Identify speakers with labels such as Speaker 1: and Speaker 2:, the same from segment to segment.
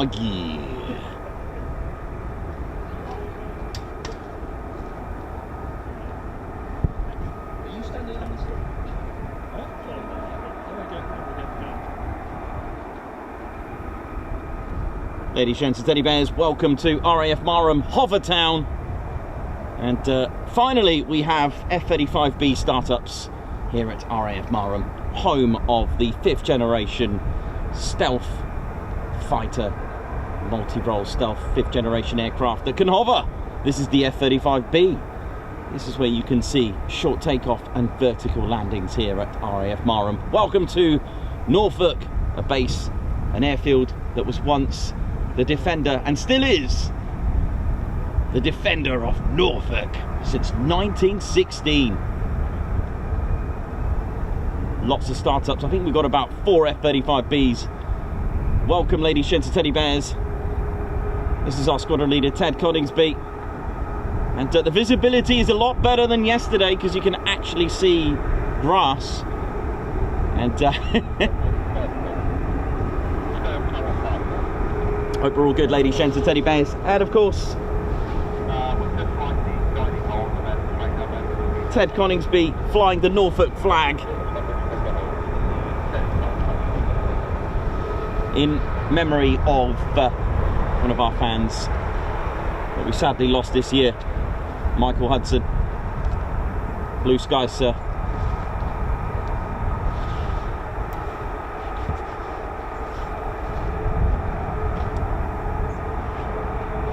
Speaker 1: doggy. Ladies, gents and teddy bears, welcome to RAF Marham, Hovertown. And finally we have F-35B startups here at RAF Marham, home of the 5th generation stealth fighter, multi-role stealth 5th generation aircraft that can hover. This is the F-35B. This is where you can see short takeoff and vertical landings here at RAF Marham. Welcome to Norfolk, a base, an airfield that was once the defender, and still is, the defender of Norfolk since 1916. Lots of startups. I think we've got about 4 F-35Bs. Welcome, ladies, gents and teddy bears. This is our squadron leader, Ted Coningsby. And the visibility is a lot better than yesterday because you can actually see grass. And hope we're all good, ladies, gents and teddy bears. And of course, Ted Coningsby flying the Norfolk flag in memory of one of our fans that we sadly lost this year, Michael Hudson. Blue skies, sir.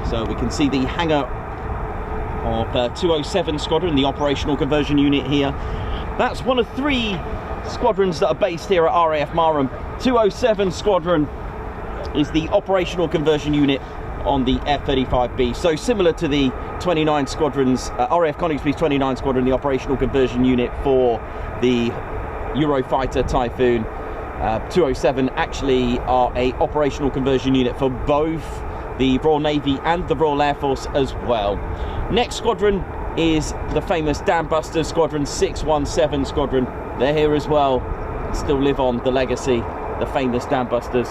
Speaker 1: So we can see the hangar of 207 Squadron, the operational conversion unit here. That's one of 3 squadrons that are based here at RAF Marham. 207 Squadron is the operational conversion unit on the F-35B. So similar to the 29 squadrons, RAF Coningsby's 29 Squadron, the operational conversion unit for the Eurofighter Typhoon. 207 actually are a operational conversion unit for both the Royal Navy and the Royal Air Force as well. Next squadron is the famous Dambusters Squadron, 617 Squadron. They're here as well, still live on the legacy, the famous Dambusters.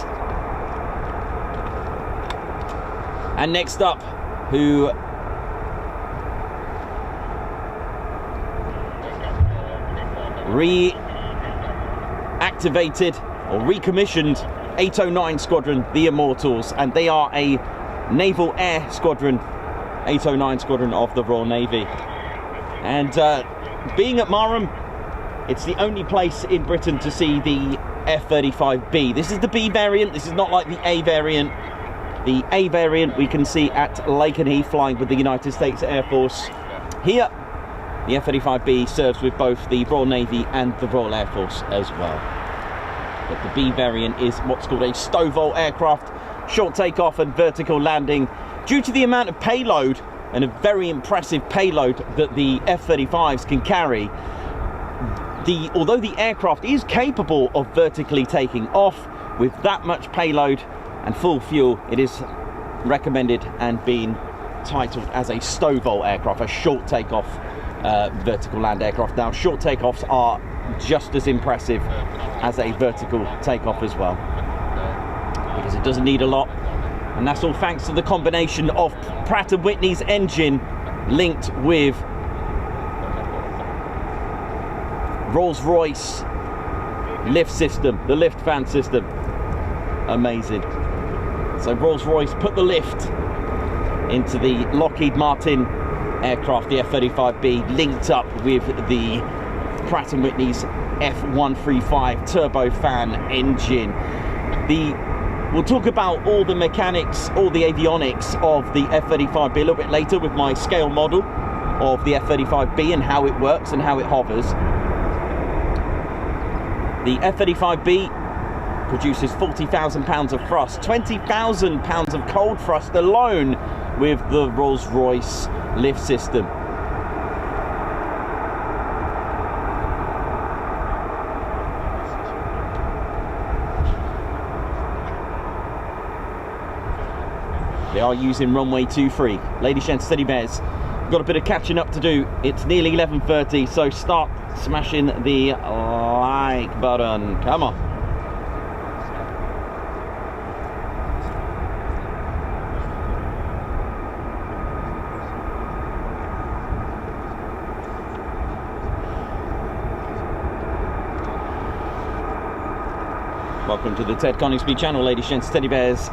Speaker 1: And next up, who reactivated or recommissioned 809 Squadron, the Immortals, and they are a Naval Air Squadron, 809 Squadron of the Royal Navy. And being at Marham, it's the only place in Britain to see the F-35B. This is the B variant, this is not like the A variant. The A variant we can see at Lakenheath flying with the United States Air Force. Here, the F-35B serves with both the Royal Navy and the Royal Air Force as well. But the B variant is what's called a STOVL aircraft, short takeoff and vertical landing. Due to the amount of payload, and a very impressive payload that the F-35s can carry, although the aircraft is capable of vertically taking off with that much payload and full fuel, it is recommended and being titled as a STOVL aircraft, a short takeoff vertical land aircraft. Now, short takeoffs are just as impressive as a vertical takeoff as well, because it doesn't need a lot, and that's all thanks to the combination of Pratt & Whitney's engine linked with Rolls-Royce lift system, the lift fan system. Amazing. So Rolls-Royce put the lift into the Lockheed Martin aircraft, the F-35B, linked up with the Pratt & Whitney's F135 turbofan engine. We'll talk about all the mechanics, all the avionics of the F-35B a little bit later with my scale model of the F-35B and how it works and how it hovers. The F-35B produces 40,000 pounds of thrust, 20,000 pounds of cold thrust alone with the Rolls-Royce lift system. They are using runway 23. Ladies, gents, teddy bears, got a bit of catching up to do. It's nearly 11:30, so start smashing the like button. Come on. Welcome to the Ted Coningsby channel, ladies, gents, teddy bears.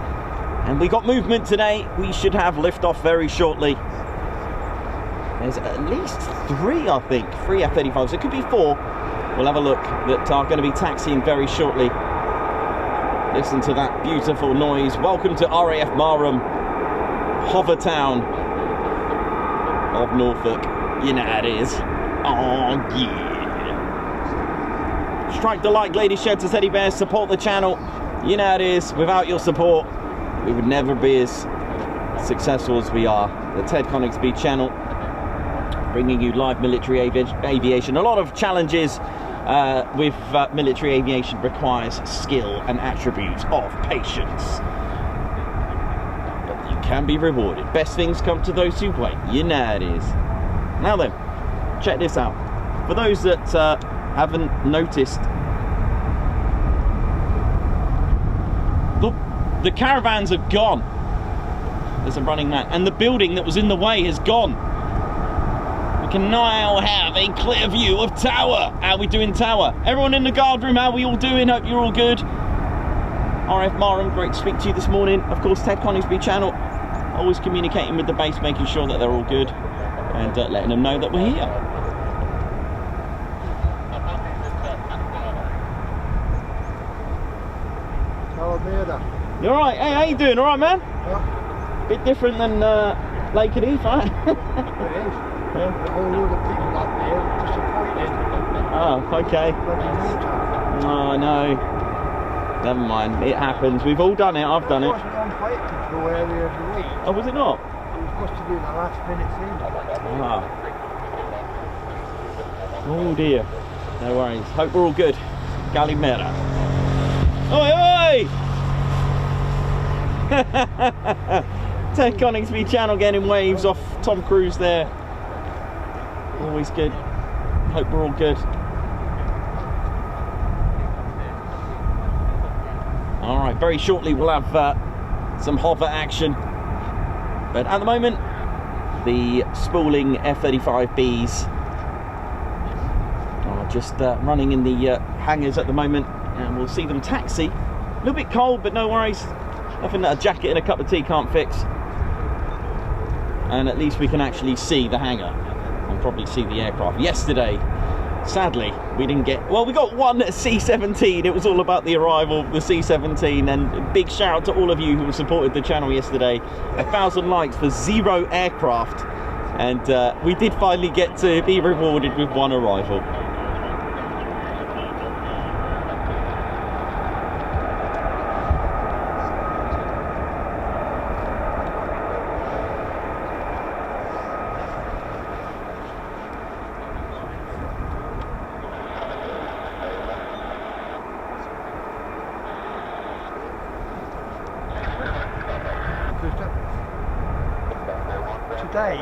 Speaker 1: And we got movement today. We should have liftoff very shortly. There's at least 3, I think. 3 F-35s. It could be 4. We'll have a look that are going to be taxiing very shortly. Listen to that beautiful noise. Welcome to RAF Marham, hover town of Norfolk. You know how it is. Oh, yeah. Strike the like, ladies, gents, teddy bears. Support the channel. You know how it is. Without your support, we would never be as successful as we are. The Ted Coningsby channel, bringing you live military aviation. A lot of challenges with military aviation requires skill and attributes of patience. But you can be rewarded. Best things come to those who wait. You know how it is. Now then, check this out. For those that haven't noticed, look, the caravans are gone. There's a running man, and the building that was in the way has gone. We can now have a clear view of Tower. How we doing, Tower? Everyone in the guard room, how we all doing? Hope you're all good. RAF Marham, great to speak to you this morning. Of course, Ted Coningsby channel, always communicating with the base, making sure that they're all good, and letting them know that we're here. You alright? Hey, how you doing? Alright, man?
Speaker 2: Yeah.
Speaker 1: Bit different than Lake and Heath, right?
Speaker 2: It is. Yeah. The whole load of people up there disappointed.
Speaker 1: Oh, okay. Oh, no. Never mind. It happens. We've all done it. I've done it.
Speaker 2: It wasn't on flight control earlier in the week.
Speaker 1: Oh, was it not?
Speaker 2: It was supposed to be the last minute thing.
Speaker 1: Ah. Oh, dear. No worries. Hope we're all good. Galimera. Oi, oi! Ted Coningsby channel getting waves off Tom Cruise there. Always good. Hope we're all good. Alright, very shortly we'll have some hover action. But at the moment, the spooling F-35Bs are just running in the hangars at the moment, and we'll see them taxi. A little bit cold, but no worries. Nothing that a jacket and a cup of tea can't fix. And at least we can actually see the hangar and probably see the aircraft. Yesterday, sadly, we didn't get... Well, we got one C-17. It was all about the arrival of the C-17. And big shout out to all of you who supported the channel yesterday. 1,000 likes for 0 aircraft. And we did finally get to be rewarded with 1 arrival.
Speaker 2: Today,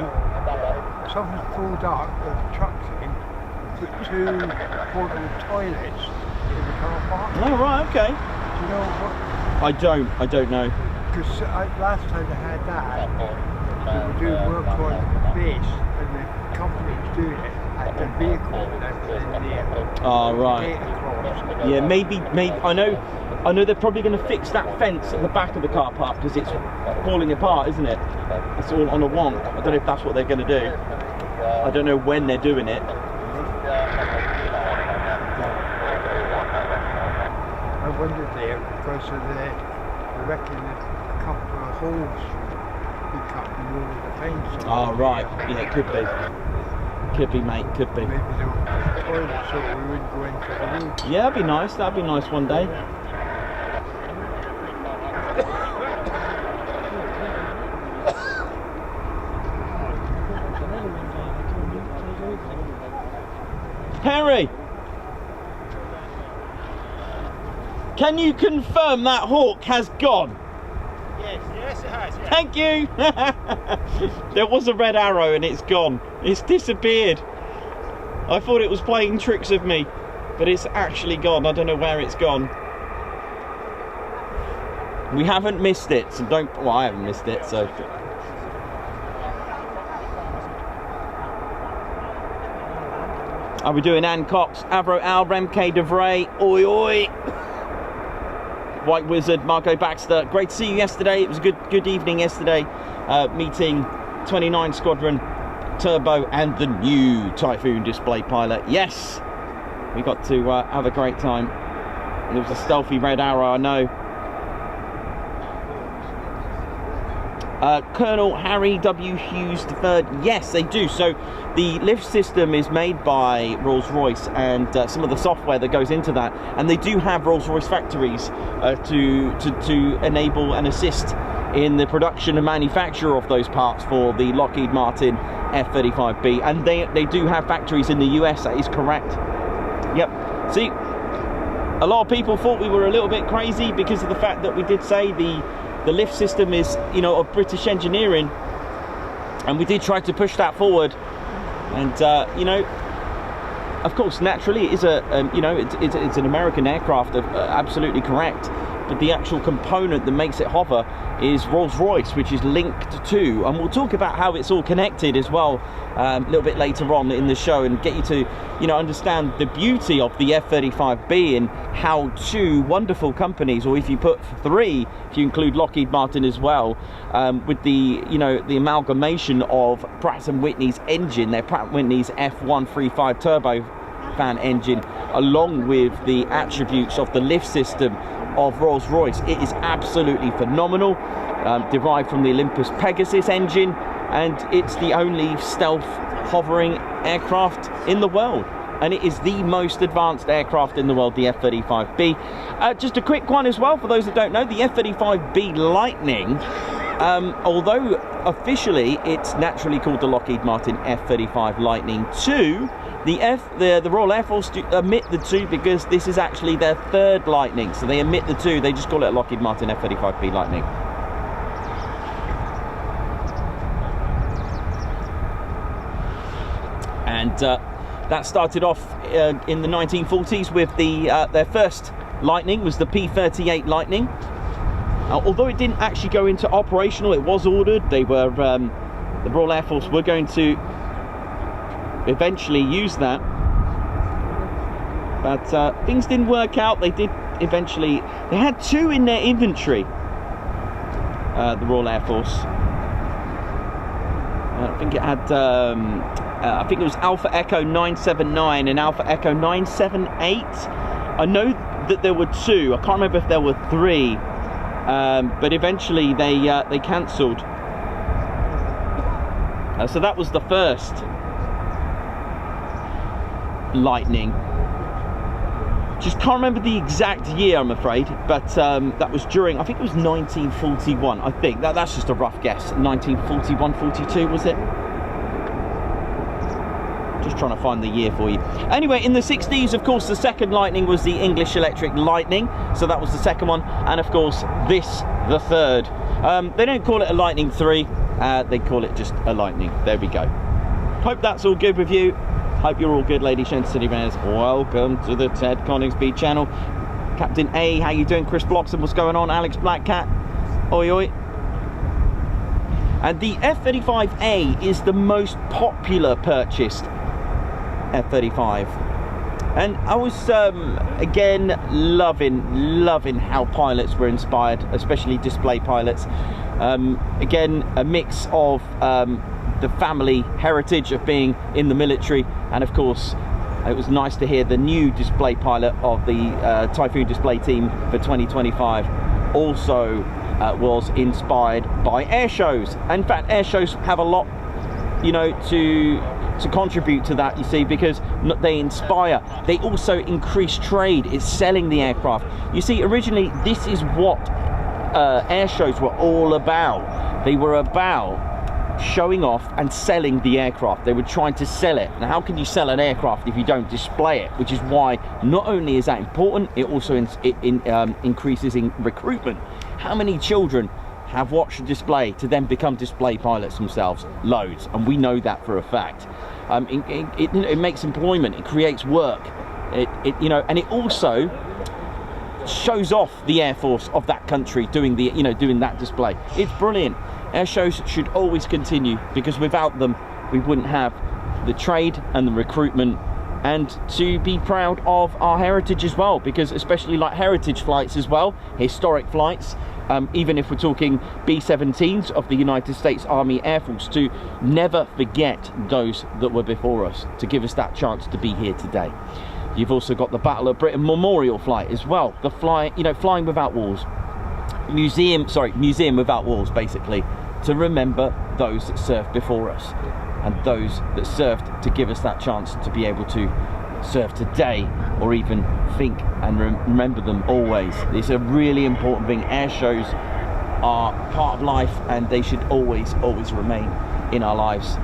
Speaker 2: something's pulled up the trucks in and put 2 portable toilets in the car park.
Speaker 1: Oh, right, okay.
Speaker 2: Do you know what?
Speaker 1: I don't know.
Speaker 2: Because last time they had that, they were doing work on base and the company was doing it at the vehicle that was in there.
Speaker 1: Oh, right.
Speaker 2: Across.
Speaker 1: Yeah, maybe I know they're probably going to fix that fence at the back of the car park because it's falling apart, isn't it? It's all on a wonk. I don't know if that's what they're going to do. I don't know when they're doing it.
Speaker 2: I wondered there because of I reckon a couple of holes be cut in all the paint.
Speaker 1: Oh, right. Yeah, it could be. Could be, mate. Could be.
Speaker 2: Maybe they were the toilet so we wouldn't go into the room.
Speaker 1: Yeah, that'd be nice. That'd be nice one day. Harry, can you confirm that hawk has gone?
Speaker 3: Yes, it has. Yeah.
Speaker 1: Thank you. There was a red arrow and it's gone. It's disappeared. I thought it was playing tricks with me, but it's actually gone. I don't know where it's gone. We haven't missed it, so don't... Well, I haven't missed it, so... Are we doing Ann Cox, Avro Al, Remke De Vray, oi oi. White Wizard, Margot Baxter. Great to see you yesterday. It was a good evening yesterday, meeting 29 Squadron Turbo and the new Typhoon display pilot. Yes, we got to have a great time. It was a stealthy red arrow, I know. Colonel Harry W. Hughes III, yes they do. So the lift system is made by Rolls-Royce, and some of the software that goes into that, and they do have Rolls-Royce factories to enable and assist in the production and manufacture of those parts for the Lockheed Martin F-35B, and they do have factories in the US, that is correct. Yep. See, a lot of people thought we were a little bit crazy because of the fact that we did say the lift system is, you know, of British engineering, and we did try to push that forward. And you know, of course, naturally, it is you know, it's an American aircraft, absolutely correct. But the actual component that makes it hover is Rolls-Royce, which is linked to, and we'll talk about how it's all connected as well a little bit later on in the show, and get you to, you know, understand the beauty of the F-35B and how two wonderful companies, or if you put three, if you include Lockheed Martin as well, with the, you know, the amalgamation of Pratt & Whitney's engine, their Pratt & Whitney's F135 turbofan engine, along with the attributes of the lift system of Rolls-Royce. It is absolutely phenomenal, derived from the Olympus Pegasus engine, and it's the only stealth hovering aircraft in the world, and it is the most advanced aircraft in the world, the F-35B. Just a quick one as well for those that don't know, the F-35B Lightning, although officially it's naturally called the Lockheed Martin F-35 Lightning II, the Royal Air Force omit the two because this is actually their third Lightning, so they omit the two, they just call it a Lockheed Martin F-35B Lightning. And that started off in the 1940s with their first Lightning was the P-38 Lightning. Although it didn't actually go into operational, it was ordered. They were the Royal Air Force were going to eventually use that, but things didn't work out. They did eventually. They had two in their inventory, the Royal Air Force. I think it had I think it was Alpha Echo 979 and Alpha Echo 978. I know that there were two. I can't remember if there were three, but eventually they cancelled. So that was the first Lightning. Just can't remember the exact year, I'm afraid, but that was during, I think it was 1941. I think that's just a rough guess. 1941, 42 was it? Just trying to find the year for you. Anyway, in the 60s, of course, the second Lightning was the English Electric Lightning, so that was the second one, and of course this, the third. They don't call it a Lightning 3, they call it just a Lightning. There we go. Hope that's all good with you. Hope you're all good, ladies and city bears. Welcome to the Ted Coningsby channel. Captain A, how you doing? Chris Bloxham, what's going on? Alex Blackcat, oi oi. And the F-35A is the most popular purchased F-35, and I was again loving how pilots were inspired, especially display pilots. Again, a mix of the family heritage of being in the military, and of course it was nice to hear the new display pilot of the Typhoon display team for 2025 also was inspired by air shows. In fact, air shows have a lot, you know, to contribute to that, you see, because they inspire, they also increase trade. It's selling the aircraft. You see, originally this is what air shows were all about. They were about showing off and selling the aircraft. They were trying to sell it. Now, how can you sell an aircraft if you don't display it? Which is why not only is that important, it also increases in recruitment. How many children have watched a display to then become display pilots themselves? Loads, and we know that for a fact. It makes employment, it creates work, you know, and it also shows off the Air Force of that country doing that display. It's brilliant. Air shows should always continue, because without them we wouldn't have the trade and the recruitment and to be proud of our heritage as well, because especially like heritage flights as well, historic flights, even if we're talking B-17s of the United States Army Air Force, to never forget those that were before us, to give us that chance to be here today. You've also got the Battle of Britain Memorial flight as well, the flying without walls, museum without walls, basically, to remember those that served before us and those that served to give us that chance to be able to serve today, or even think and remember them always. It's a really important thing. Air shows are part of life, and they should always remain in our lives.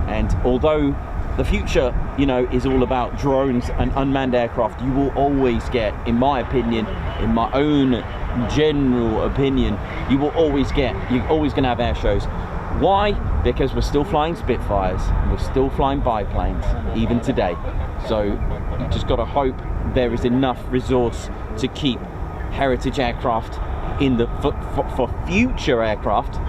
Speaker 1: And although the future, you know, is all about drones and unmanned aircraft, you will always get, in my opinion, in my own general opinion, you're always going to have air shows. Why? Because we're still flying Spitfires, and we're still flying biplanes even today. So you just got to hope there is enough resource to keep heritage aircraft in the for future aircraft.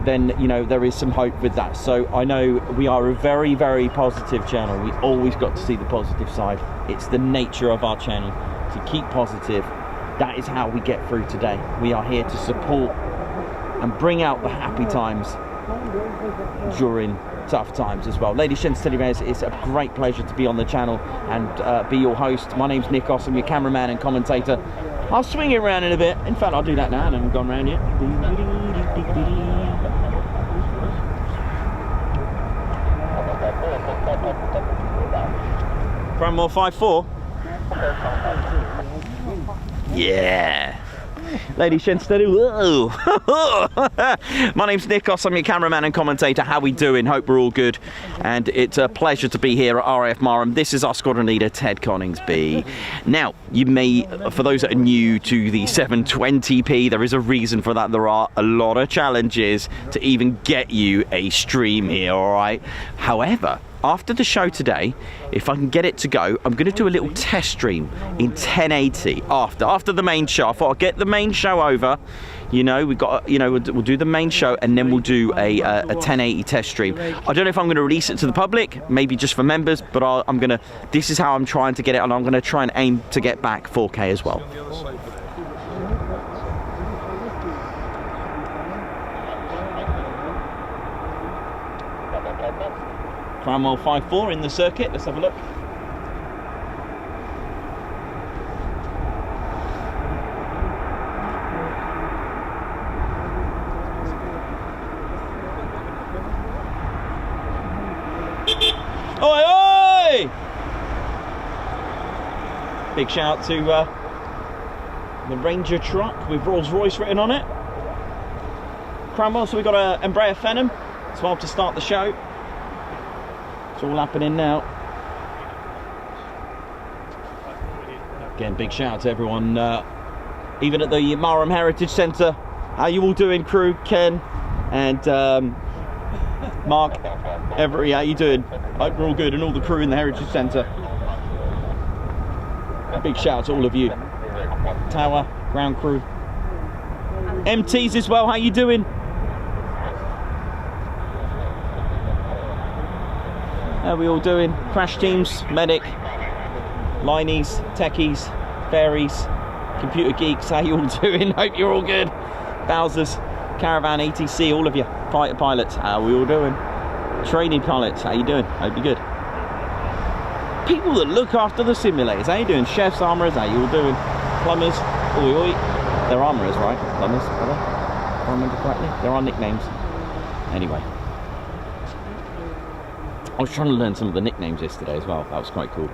Speaker 1: Then, you know, there is some hope with that. So I know we are a very, very positive channel. We always got to see the positive side. It's the nature of our channel to keep positive. That is how we get through today. We are here to support and bring out the happy times during tough times as well. Ladies and gentlemen, it's a great pleasure to be on the channel and be your host. My name's Nikos, I'm your cameraman and commentator. I'll swing it around in a bit. In fact, I'll do that now. I haven't gone around yet. Cranmore 5-4. Yeah. Ladies and gentlemen, whoa. My name's Nikos, I'm your cameraman and commentator. How we doing? Hope we're all good. And it's a pleasure to be here at RAF Marham. This is our squadron leader, Ted Coningsby. Now, you may, for those that are new to the 720p, there is a reason for that. There are a lot of challenges to even get you a stream here, all right? However, after the show today, if I can get it to go, I'm going to do a little test stream in 1080 after the main show. I thought I'd get the main show over. You know, we'll do the main show, and then we'll do a 1080 test stream. I don't know if I'm going to release it to the public, maybe just for members, but this is how I'm trying to get it, and I'm going to try and aim to get back 4K as well. Cranwell 5-4 in the circuit. Let's have a look. Oi, oi! Big shout out to the Ranger truck with Rolls Royce written on it. Cranwell, so we've got an Embraer Phenom as well to start the show. It's all happening now. Again, big shout out to everyone, even at the Marham Heritage Centre. How you all doing, crew? Ken and Mark, Everett, how you doing? Hope we're all good, and all the crew in the Heritage Centre. Big shout out to all of you. Tower, ground crew. MTs as well, how you doing? How are we all doing? Crash teams, medic, linies, techies, fairies, computer geeks, how you all doing? Hope you're all good. Bowsers, caravan, ATC, all of you. Fighter pilots, how are we all doing? Training pilots, how you doing? Hope you're good. People that look after the simulators, how you doing? Chefs, armourers, how you all doing? Plumbers, oi oi. They're armourers, right? Plumbers, are they? If I remember correctly. There are nicknames. Anyway. I was trying to learn some of the nicknames yesterday as well. That was quite cool.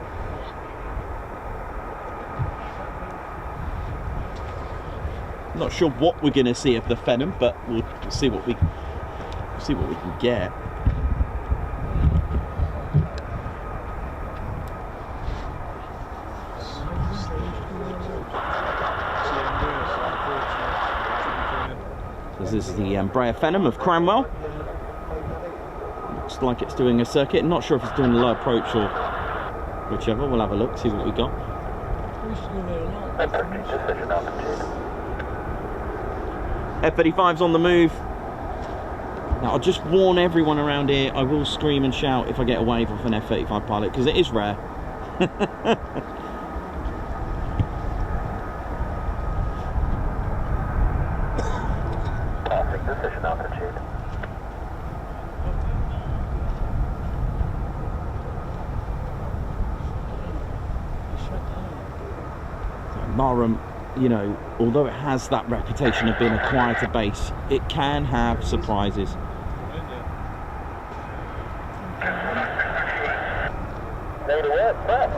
Speaker 1: Not sure what we're going to see of the Phenom, but we'll see what we can get. This is the Embraer Phenom of Cranwell. Looks like it's doing a circuit. Not sure if it's doing a low approach or whichever. We'll have a look, see what we got. F-35's on the move. Now, I'll just warn everyone around here, I will scream and shout if I get a wave off an F-35 pilot, because it is rare.
Speaker 4: Position altitude.
Speaker 1: Marham, you know, although it has that reputation of being a quieter base, it can have surprises.
Speaker 4: Ready to work, press.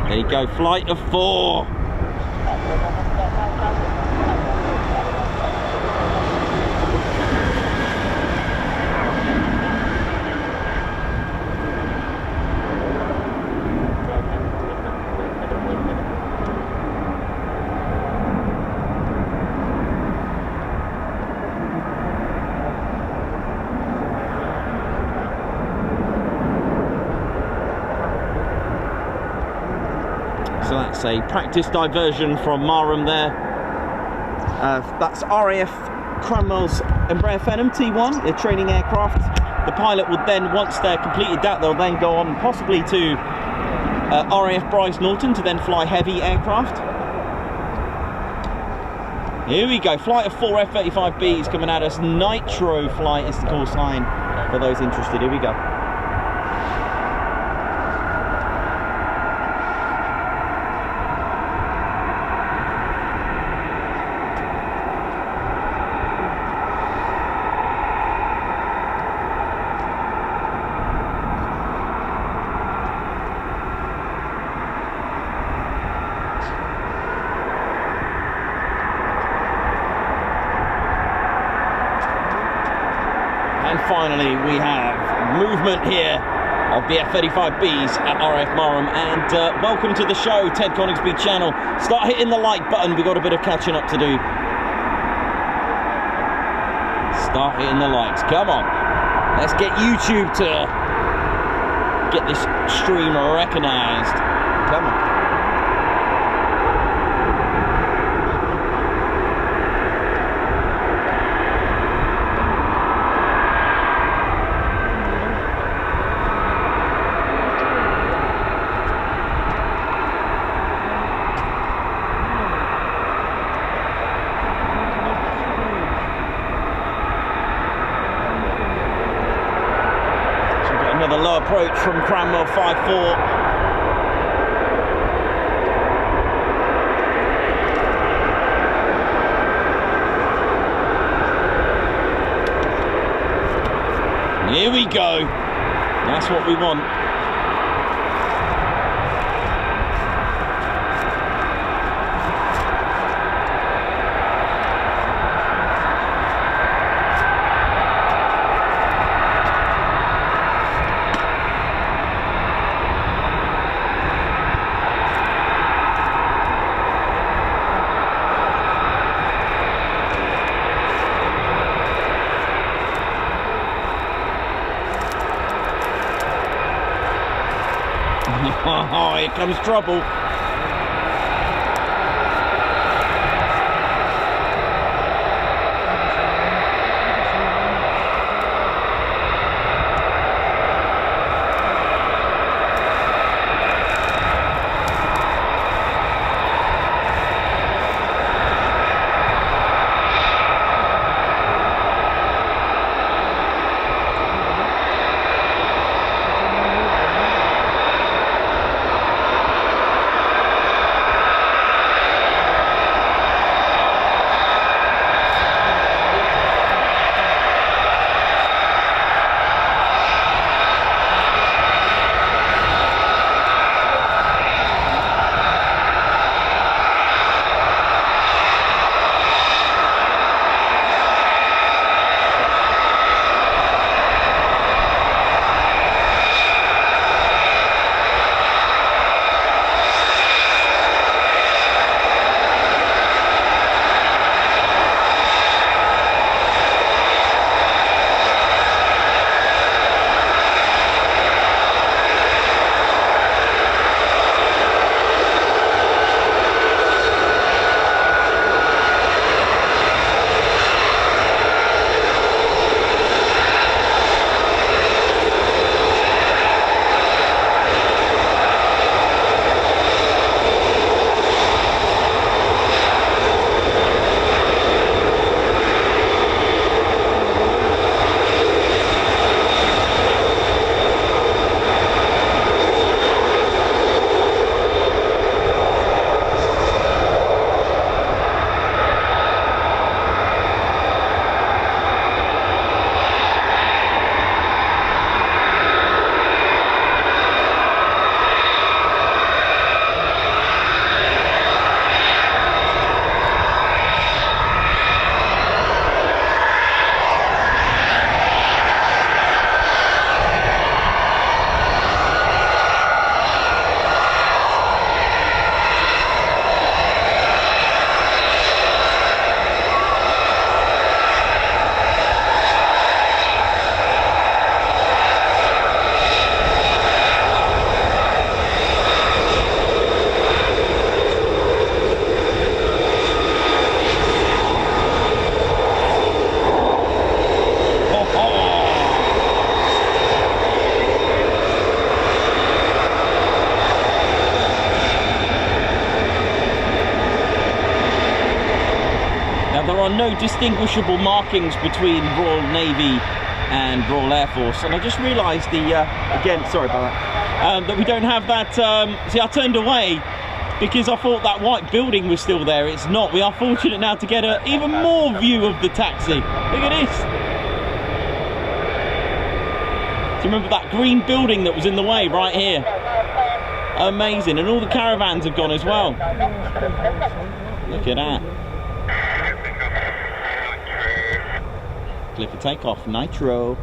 Speaker 1: There you go, flight of 4. So that's a practice diversion from Marham there. That's RAF Cromwell's Embraer Phenom T1, their training aircraft. The pilot would then, once they're completed that, they'll then go on possibly to RAF Bryce Norton to then fly heavy aircraft. Here we go, flight of 4 F-35Bs coming at us. Nitro flight is the call sign for those interested. Here we go. And finally, we have movement here of the F-35Bs at RAF Marham. And welcome to the show, Ted Coningsby channel. Start hitting the like button, we've got a bit of catching up to do. Start hitting the likes, come on. Let's get YouTube to get this stream recognized. Come on. Another low approach from Cranwell 5-4. Here we go. That's what we want. Oh, here comes trouble. there are no distinguishable markings between Royal Navy and Royal Air Force, and I just realised again, sorry about that, that we don't have that. See, I turned away because I thought that white building was still there. It's not. We are fortunate now to get an even more view of the taxi. Look at this. Do you remember that green building that was in the way right here? Amazing. And all the caravans have gone as well. Look at that. Clear for takeoff. Nitro.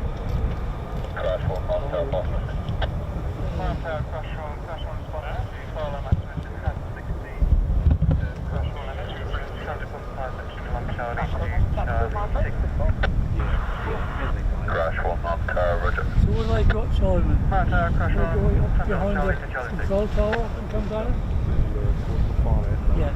Speaker 5: So what have they got, Simon? They're going up behind the control tower and come down? Yeah.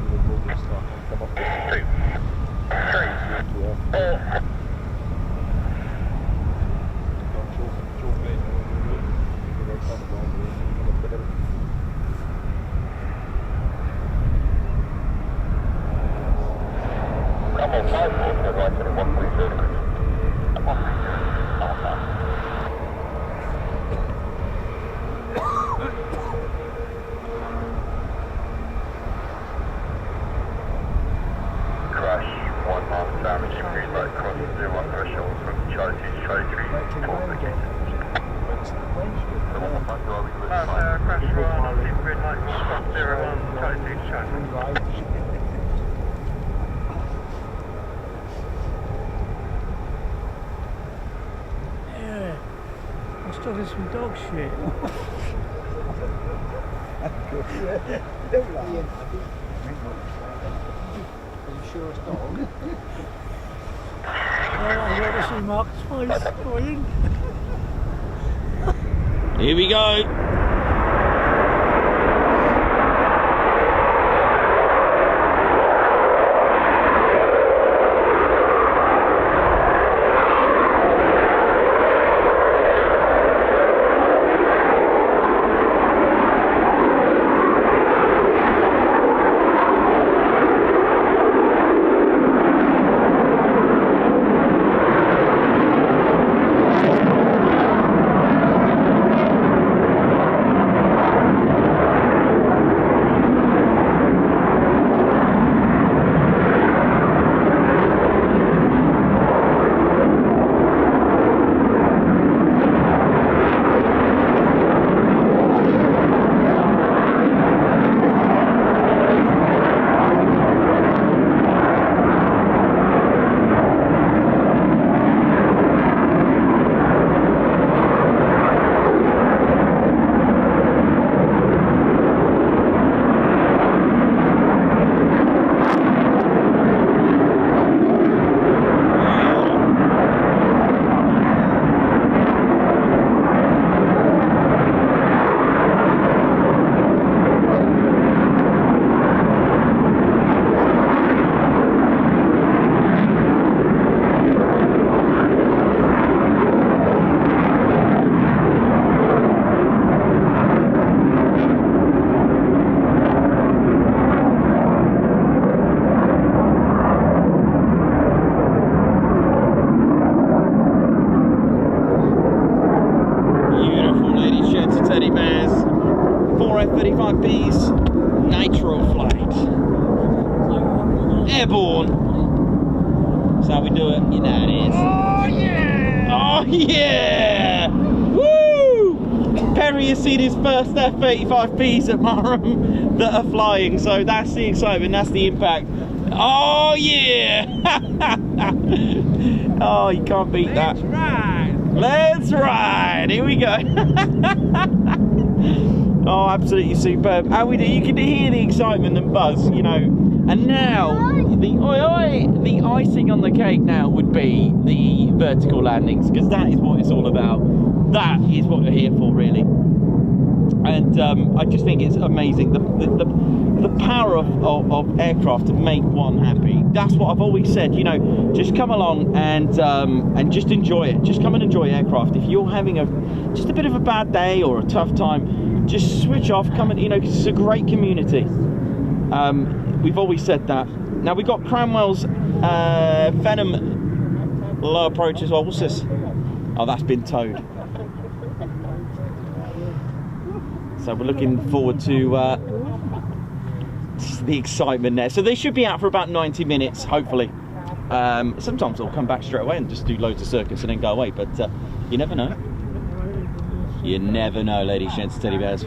Speaker 5: There's some dog shit.
Speaker 2: Are you sure it's dog?
Speaker 5: I'd rather see Mark's face going.
Speaker 1: Here we go. F-35B's nitro flight. Airborne. That's how we do it. You know it is.
Speaker 5: Oh yeah!
Speaker 1: Oh yeah! Woo! Perry has seen his first F-35Bs at Marham that are flying, so that's the excitement, that's the impact. Oh yeah! Oh, you can't beat that.
Speaker 5: Let's ride!
Speaker 1: Let's ride! Here we go. Oh, absolutely superb. How we do? You can hear the excitement and buzz, you know. And now, the icing on the cake now would be the vertical landings, because that is what it's all about. That is what we're here for, really. And I just think it's amazing the power of aircraft to make one happy. That's what I've always said. You know, just come along and just enjoy it. Just come and enjoy aircraft. If you're having just a bit of a bad day or a tough time, just switch off. Come and, you know, 'cause it's a great community. We've always said that. Now we've got Cranwell's Phenom low approach as well. What's this? Oh, that's been towed. So we're looking forward to the excitement there. So they should be out for about 90 minutes, hopefully. Sometimes they'll come back straight away and just do loads of circuits and then go away, but you never know. You never know, ladies, gents, teddy bears.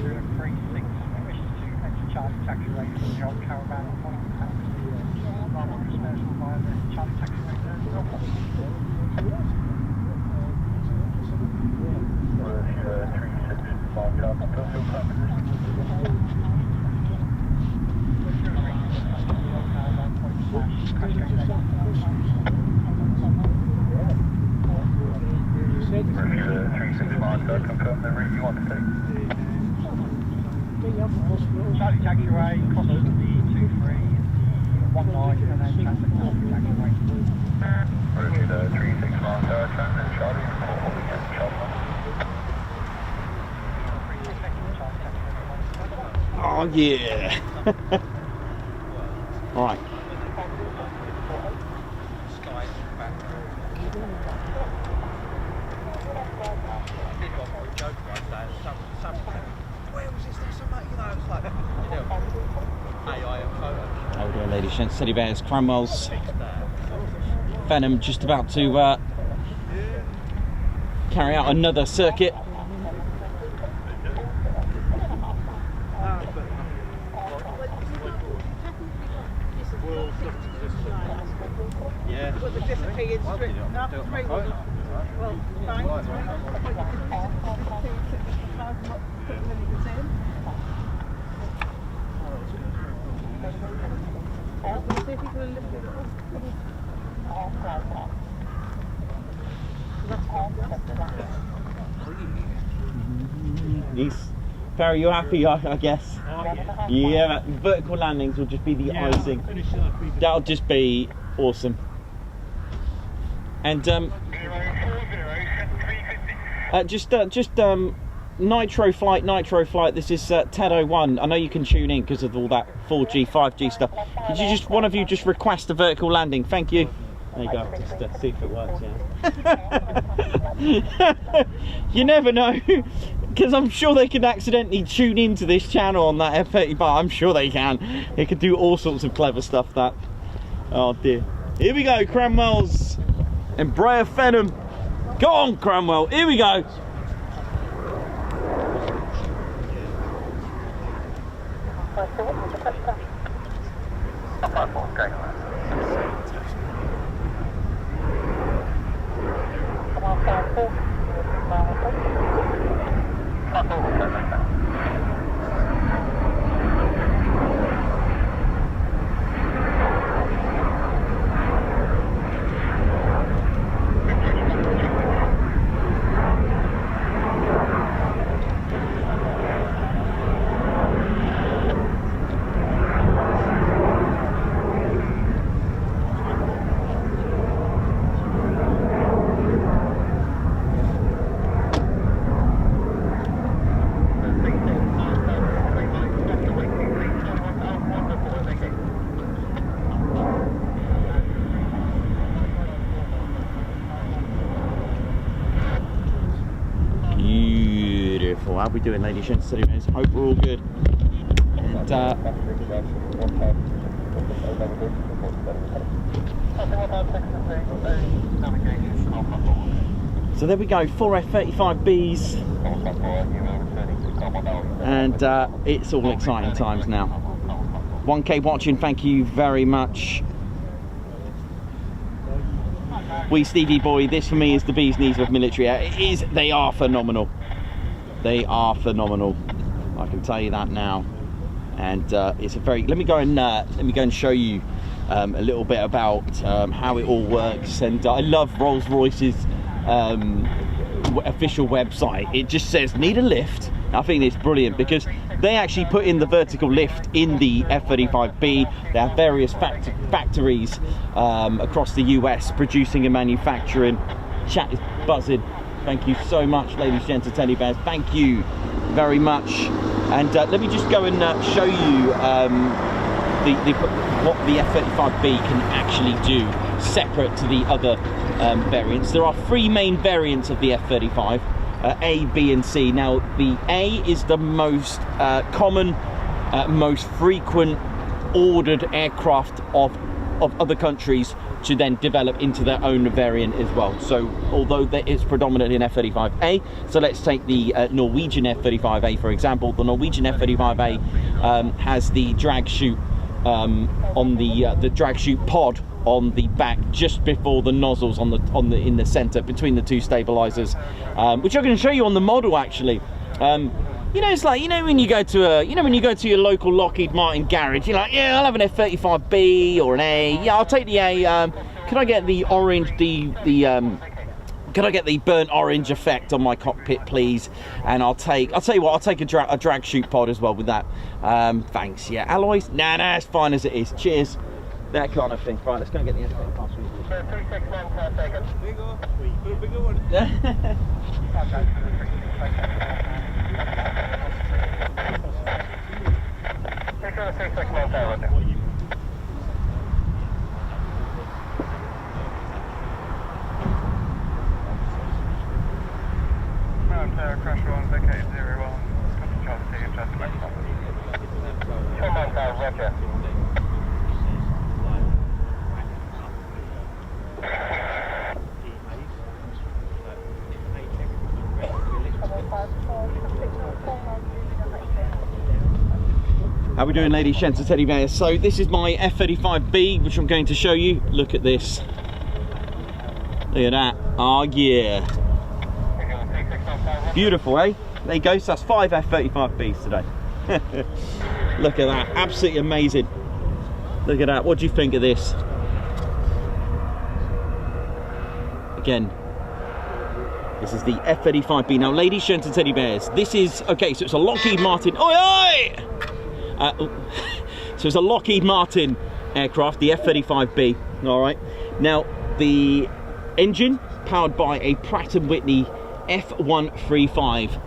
Speaker 4: Confirm the route you want to take.
Speaker 3: Charlie taxiway, Coningsby 2319, and then Charlie taxiway.
Speaker 4: Roger the 36 miles per hour, and Charlie, holding at Charlie.
Speaker 1: Oh yeah. All right. How we doing, ladies and gents, teddy bears, Cranwell's Phenom just about to carry out another circuit. Barry, you happy? I guess.
Speaker 5: Oh, yeah.
Speaker 1: Yeah, vertical landings will just be the icing. That'll just be awesome. And just nitro flight. This is Ted 01. I know you can tune in because of all that 4G, 5G stuff. Could you just, one of you, just request a vertical landing? Thank you. There you go. Just see if it works. Yeah. You never know, because I'm sure they can accidentally tune into this channel on that F-35. I'm sure they can. They could do all sorts of clever stuff. That. Oh dear. Here we go, Cranwell's Embraer Phenom. Go on, Cranwell. Here we go. How are we doing, ladies and gentlemen? Hope we're all good. And, so there we go, 4 F-35Bs, and it's all exciting times now. 1K watching, thank you very much. Wee Stevie boy, this for me is the bee's knees of military air. It is, they are phenomenal. They are phenomenal. I can tell you that now. And it's a very. Let me go and show you a little bit about how it all works. And I love Rolls-Royce's official website. It just says need a lift. I think it's brilliant because they actually put in the vertical lift in the F-35B. They have various factories across the US producing and manufacturing. Chat is buzzing. Thank you so much, ladies, gents, and teddy bears. Thank you very much. And let me just go and show you what the F-35B can actually do. separate to the other variants. There are 3 main variants of the F-35, A, B and C. Now the A is the most common, most frequent ordered aircraft of other countries to then develop into their own variant as well. So although it's predominantly an F-35A, so let's take the Norwegian F-35A for example. The Norwegian F-35A has the drag chute on the drag chute pod on the back, just before the nozzles in the center between the 2 stabilizers, which I'm going to show you on the model actually. You know, it's like, you know, when you go to your local Lockheed Martin garage, you're like, yeah, I'll have an F-35B or an A. Yeah, I'll take the A. Can I get the orange, can I get the burnt orange effect on my cockpit, please? And I'll tell you what, I'll take a drag chute pod as well with that. Thanks. Yeah, alloys? Nah, it's fine as it is. Cheers. That kind of thing. Right, let's go and get the F-35 pass.
Speaker 4: 361, car taken.
Speaker 3: Bigger one.
Speaker 4: Crusher on vacated 01. Charlie taking just back up. Roger.
Speaker 1: How we doing, ladies, gents, and teddy bears? So this is my F-35B, which I'm going to show you. Look at this. Look at that. Oh yeah. Beautiful, eh? There you go. So that's 5 F-35Bs today. Look at that. Absolutely amazing. Look at that. What do you think of this? Again, this is the F-35B. Now, ladies, gents, and teddy bears, this is, okay, so it's a Lockheed Martin. Oi, oi! So it's a Lockheed Martin aircraft, the F-35B. All right. Now, the engine powered by a Pratt & Whitney F135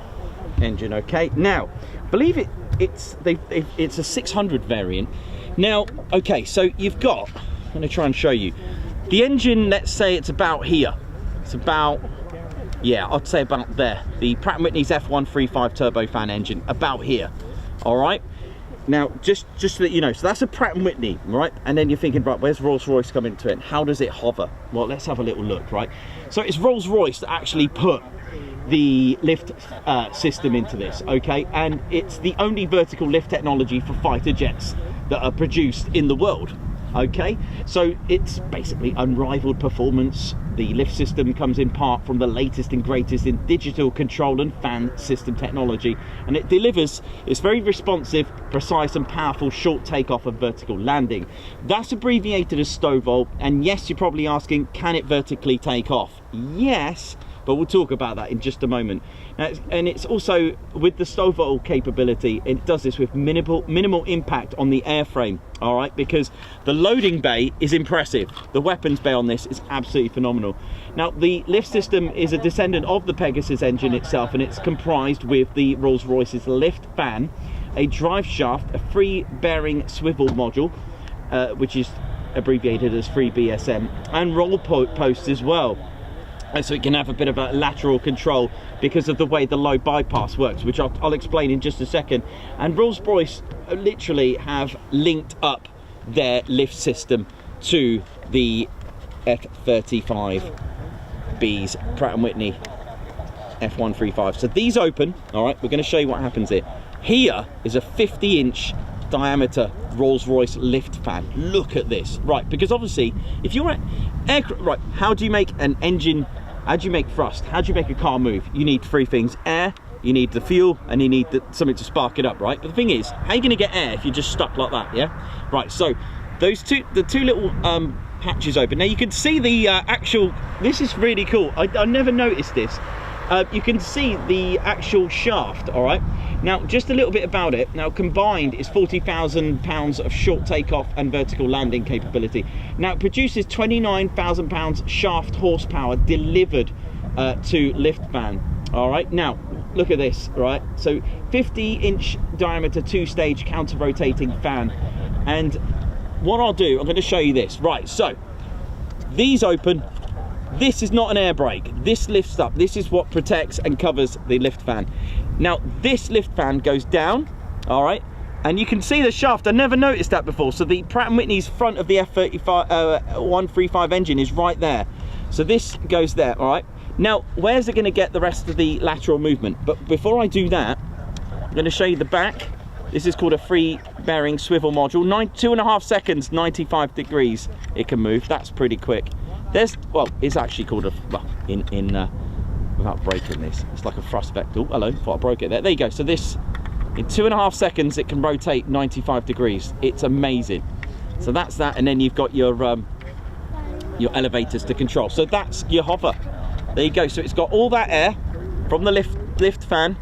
Speaker 1: engine. Okay. Now, believe it's a 600 variant. Now, okay, so you've got, I'm going to try and show you the engine. Let's say it's about here. It's about, yeah, I'd say about there. The Pratt & Whitney's F135 turbofan engine, about here. All right. Now, just so that you know, so that's a Pratt & Whitney, right? And then you're thinking, right, where's Rolls-Royce come into it? How does it hover? Well, let's have a little look, right? So it's Rolls-Royce that actually put the lift system into this, okay? And it's the only vertical lift technology for fighter jets that are produced in the world, okay? So it's basically unrivaled performance. The lift system comes in part from the latest and greatest in digital control and fan system technology, and it delivers, it's very responsive, precise and powerful short takeoff and vertical landing. That's abbreviated as STOVL, and yes, you're probably asking, can it vertically take off? Yes, but we'll talk about that in just a moment. And it's also, with the STOVL capability, it does this with minimal impact on the airframe, all right, because the loading bay is impressive. The weapons bay on this is absolutely phenomenal. Now, the lift system is a descendant of the Pegasus engine itself, and it's comprised with the Rolls-Royce's lift fan, a drive shaft, a free bearing swivel module, which is abbreviated as 3BSM, and roll posts as well. So it can have a bit of a lateral control because of the way the low bypass works, which I'll explain in just a second. And Rolls-Royce literally have linked up their lift system to the F-35B's Pratt & Whitney F135. So these open, all right, we're going to show you what happens here. Here is a 50-inch diameter Rolls-Royce lift fan. Look at this, right? Because obviously, if you're at aircraft, right, how do you make an engine? How do you make thrust? How do you make a car move? You need 3 things: air, you need the fuel, and you need something to spark it up, right? But the thing is, how are you going to get air if you're just stuck like that? Yeah, right. So the two little hatches open. Now you can see the actual. This is really cool. I never noticed this. You can see the actual shaft, all right? Now, just a little bit about it. Now, combined is 40,000 pounds of short takeoff and vertical landing capability. Now, it produces 29,000 pounds shaft horsepower delivered to lift fan, all right? Now, look at this, right? So, 50-inch diameter 2-stage counter-rotating fan. And what I'll do, I'm going to show you this. Right, so, these open. This is not an air brake. This lifts up. This is what protects and covers the lift fan. Now, this lift fan goes down, all right? And you can see the shaft. I never noticed that before. So the Pratt & Whitney's front of the F-135 engine is right there. So this goes there, all right? Now, where's it going to get the rest of the lateral movement? But before I do that, I'm going to show you the back. This is called a free bearing swivel module. 2.5 seconds, 95 degrees it can move. That's pretty quick. There's, well, it's actually called a, well, without breaking this, it's like a thrust vector. Oh, hello, thought I broke it there. There you go. So this, in 2.5 seconds, it can rotate 95 degrees. It's amazing. So that's that, and then you've got your elevators to control. So that's your hover. There you go. So it's got all that air from the lift fan,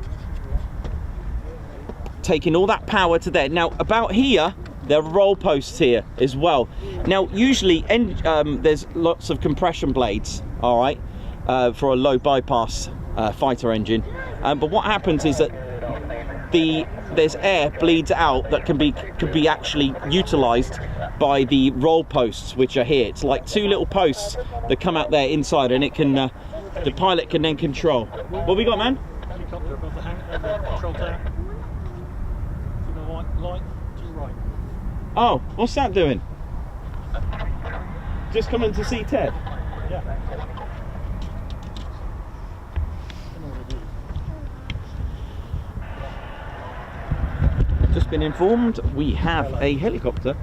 Speaker 1: taking all that power to there. Now, about here, there are roll posts here as well. Now, usually, there's lots of compression blades, all right, for a low bypass fighter engine. But what happens is that there's air bleeds out that can be actually utilised by the roll posts, which are here. It's like two little posts that come out there inside, and it can the pilot can then control. What we got, man?
Speaker 5: Helicopter above the control tower. To the light to the right.
Speaker 1: Oh, what's that doing? Just coming to see Ted?
Speaker 5: Yeah.
Speaker 1: Just been informed we have a helicopter.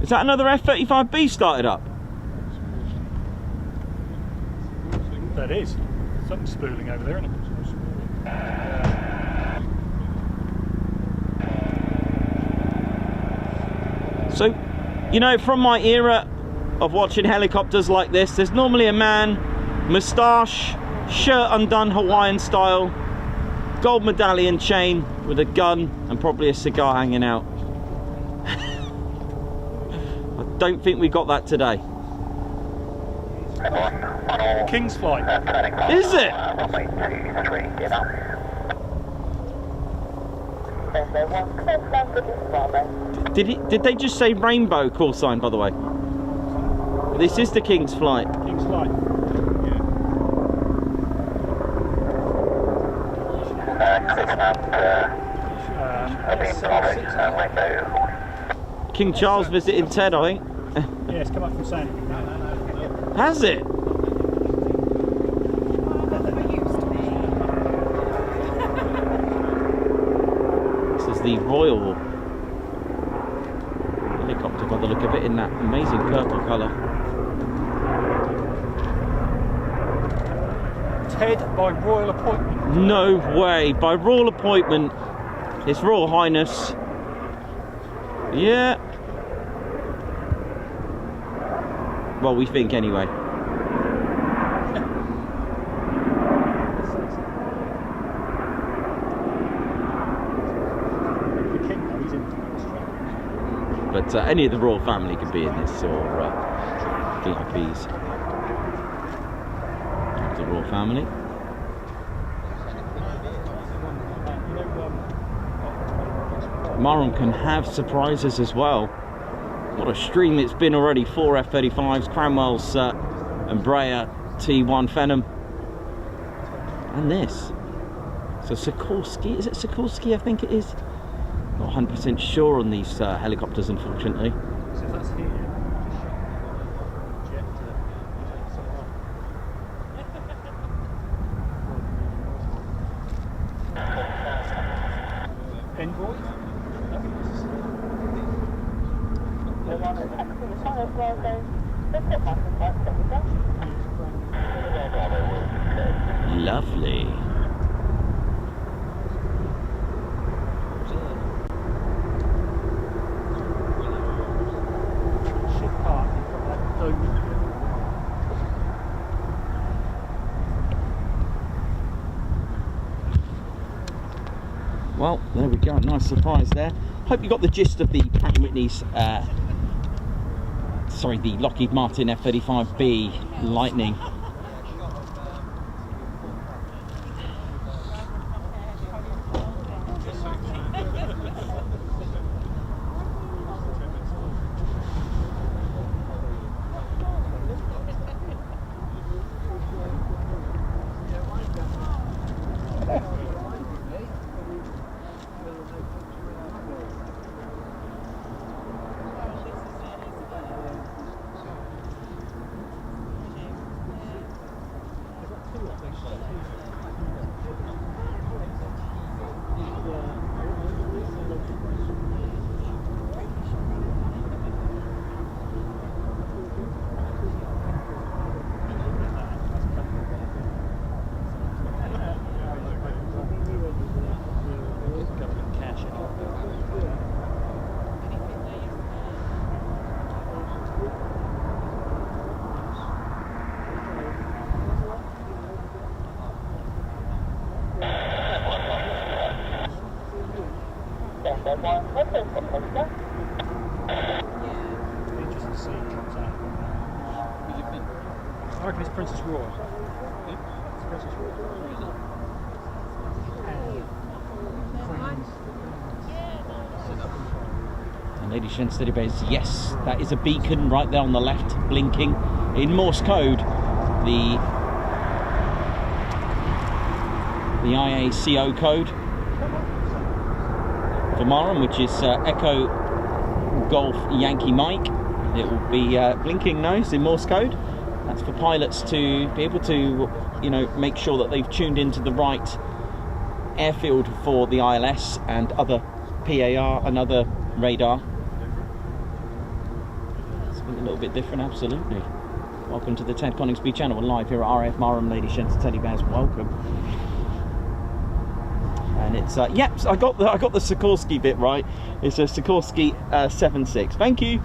Speaker 1: Is that another F-35B started up?
Speaker 5: That is. Something's spooling over there, isn't it?
Speaker 1: So, you know, from my era of watching helicopters like this, there's normally a man, moustache, shirt undone Hawaiian style, gold medallion chain with a gun and probably a cigar hanging out. I don't think we got that today.
Speaker 5: King's flight.
Speaker 1: Is it? Did they just say rainbow call sign, by the way? This is the King's flight.
Speaker 5: King's flight.
Speaker 1: King Charles visiting Ted, I think.
Speaker 5: Yeah, it's come up from Sandy.
Speaker 1: Has it? This is the Royal helicopter by the look of it, in that amazing purple colour.
Speaker 5: Ted by royal appointment.
Speaker 1: No way, by royal appointment. His Royal Highness. Yeah. Well, we think anyway. But any of the royal family can be in this, or VIPs of the royal family. Marham can have surprises as well. What a stream it's been already. 4 F-35s, Cranwell's Embraer T1 Phenom, and this. So Sikorsky, is it Sikorsky? I think it is. Not 100% sure on these helicopters, unfortunately.
Speaker 5: So if that's here, Envoy?
Speaker 1: Lovely. Well, there we go. Nice surprise there. Hope you got the gist of the Pratt & Whitney's, sorry, the Lockheed Martin F-35B Lightning.
Speaker 3: I reckon it's Princess Royal. It's Princess Royal.
Speaker 1: And Lady Shen steady base, yes, that is a beacon right there on the left, blinking in Morse code. The IACO code for Marham, which is Echo Golf Yankee Mike. It will be blinking nose in Morse code. That's for pilots to be able to, you know, make sure that they've tuned into the right airfield for the ILS and other PAR and other radar. Something a little bit different, absolutely. Welcome to the Ted Coningsby channel. We're live here at RAF Marham, Lady Shens, Teddy Bears. Welcome. And it's yep, I got the Sikorsky bit right. It's a Sikorsky 7.6. Thank you.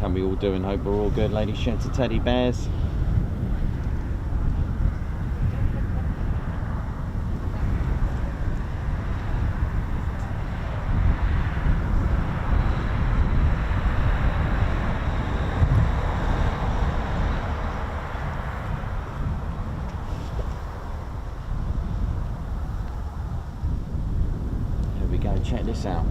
Speaker 1: How we all doing? Hope we're all good, Lady Sheds and Teddy Bears. Here we go, check this out.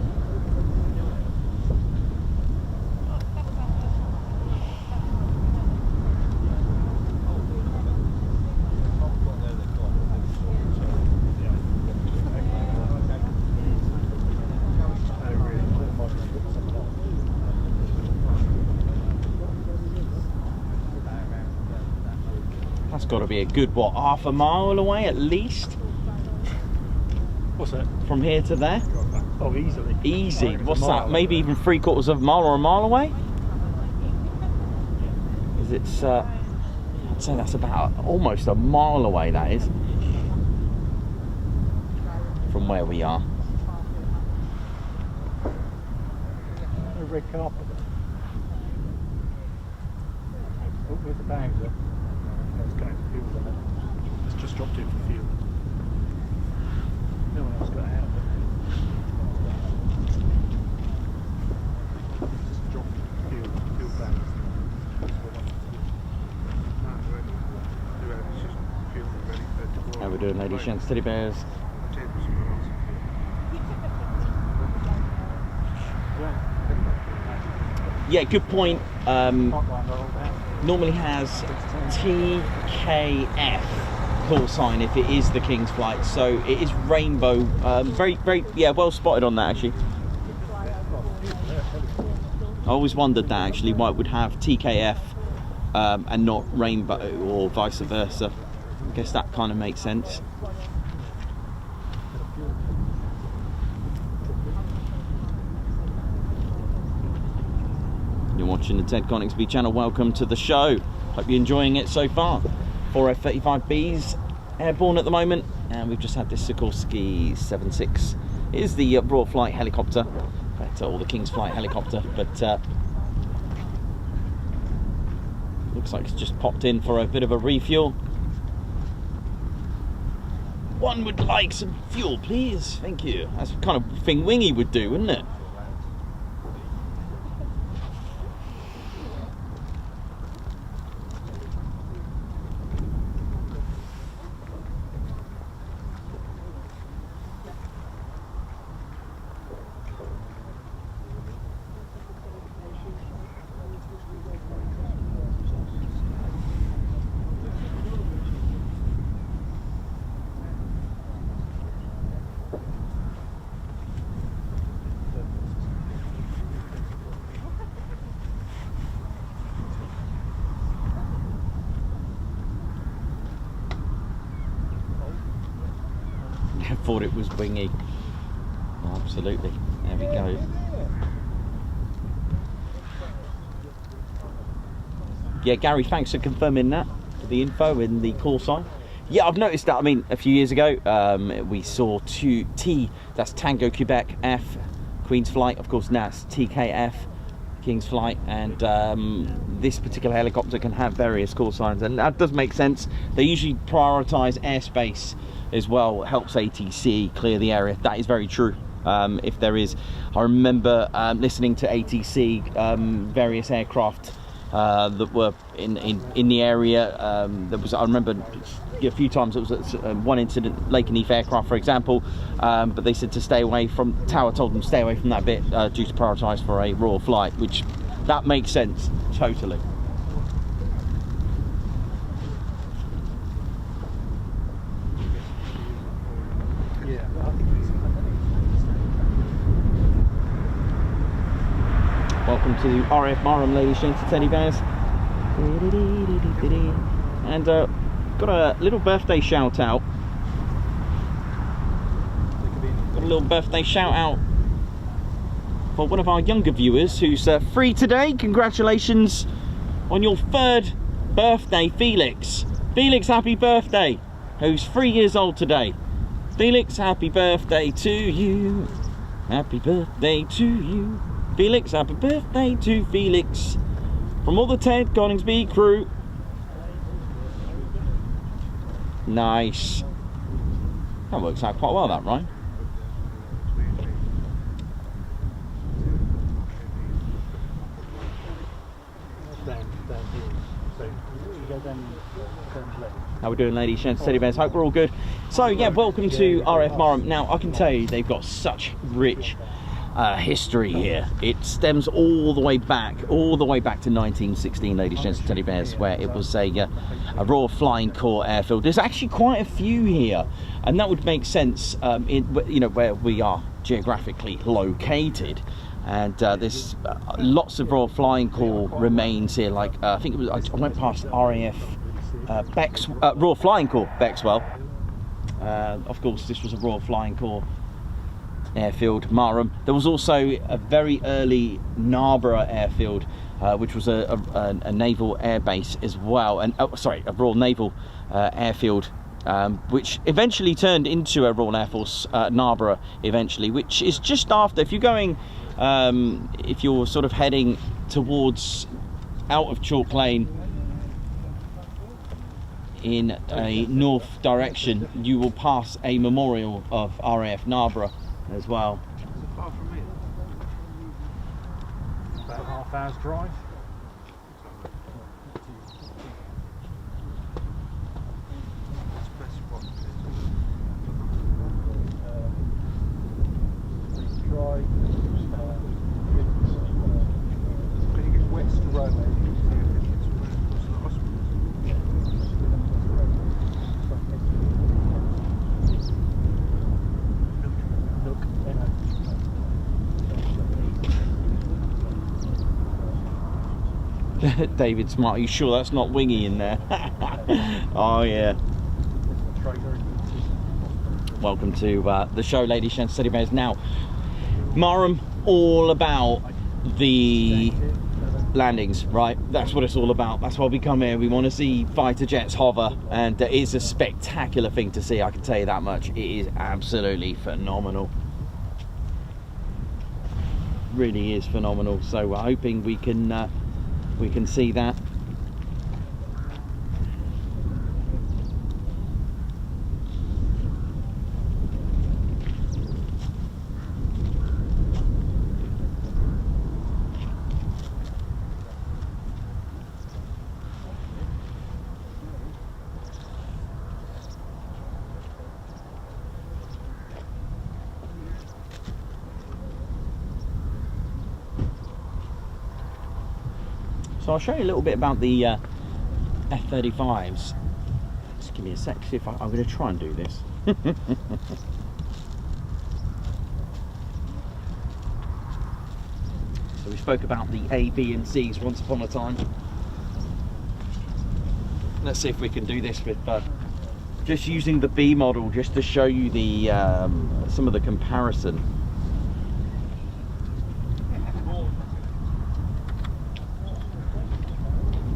Speaker 1: That's got to be a good, what, half a mile away at least?
Speaker 3: What's that?
Speaker 1: From here to there?
Speaker 3: Oh, easily.
Speaker 1: Easy. What's that? Maybe even 3/4 of a mile or a mile away? Because it's, I'd say that's about almost a mile away, that is. From where we are.
Speaker 3: A red carpet. Oh, where's the bags? It's going to fuel on it. It's just dropped it for fuel. No one else got out of it. Just dropped fuel bags.
Speaker 1: How we doing, Lady Shens, Teddy Bears? Yeah, good point. Normally has TKF call sign if it is the King's flight, so it is rainbow. Very, yeah, well spotted on that actually. I always wondered that actually, why it would have TKF and not rainbow or vice versa. I guess that kind of makes sense. You're watching the Ted Coningsby channel. Welcome to the show. Hope you're enjoying it so far. 4 F-35Bs airborne at the moment, and we've just had this Sikorsky 7.6. It is the Royal Flight helicopter, or the King's Flight helicopter, but looks like it's just popped in for a bit of a refuel. One would like some fuel, please. Thank you. That's the kind of thing Wingy would do, wouldn't it? I thought it was wingy. Oh, absolutely. There we go. Yeah, Gary, thanks for confirming that, the info in the call sign. Yeah, I've noticed that. I mean, a few years ago, we saw that's Tango Quebec F, Queen's Flight. Of course, now it's TKF, King's Flight, and this particular helicopter can have various call signs, and that does make sense. They usually prioritise airspace as well, helps ATC clear the area. That is very true. If there is, I remember listening to ATC, various aircraft that were in the area. There was, I remember a few times, it was one incident, Lake and Neath aircraft, for example, but they said to stay away from, Tower told them to stay away from that bit due to prioritise for a Royal flight, which that makes sense totally. Welcome to RAF Marham, ladies and gents, teddy bears. And got a little birthday shout out. Got a little birthday shout out for one of our younger viewers who's free today. Congratulations on your 3rd birthday, Felix. Felix, happy birthday. Who's 3 years old today. Felix, happy birthday to you. Happy birthday to you. Felix, happy birthday to Felix. From all the Ted Coningsby crew. Nice. That works out quite well, that, right? How we doing, ladies and teddy bears? Hope we're all good. So yeah, welcome to RAF Marham. Now I can tell you they've got such rich history here. It stems all the way back to 1916, ladies and teddy bears, where it was a Royal Flying Corps airfield. There's actually quite a few here, and that would make sense in, you know, where we are geographically located. And there's lots of Royal Flying Corps remains here. Like I think it was, I went past RAF Royal Flying Corps Bexwell. Of course, this was a Royal Flying Corps airfield, Marham. There was also a very early Narborough airfield, which was a naval air base as well, and a Royal Naval airfield, which eventually turned into a Royal Air Force Narborough eventually, which is just after, if you're going, if you're sort of heading towards out of Chalk Lane in a north direction, you will pass a memorial of RAF Narborough as well.
Speaker 2: Far from me.
Speaker 3: About a half-hour's drive.
Speaker 2: Can you get west to runway?
Speaker 1: David Smart, are you sure that's not Wingy in there? Oh yeah. Welcome to the show, ladies and teddy bears. Now, Marham, all about the landings, right? That's what it's all about. That's why we come here. We want to see fighter jets hover, and it is a spectacular thing to see, I can tell you that much. It is absolutely phenomenal. Really is phenomenal. So we're hoping we can see that. So I'll show you a little bit about the F-35s. Just give me a sec, see if I'm going to try and do this. So we spoke about the A, B and Cs once upon a time. Let's see if we can do this with just using the B model, just to show you the some of the comparison.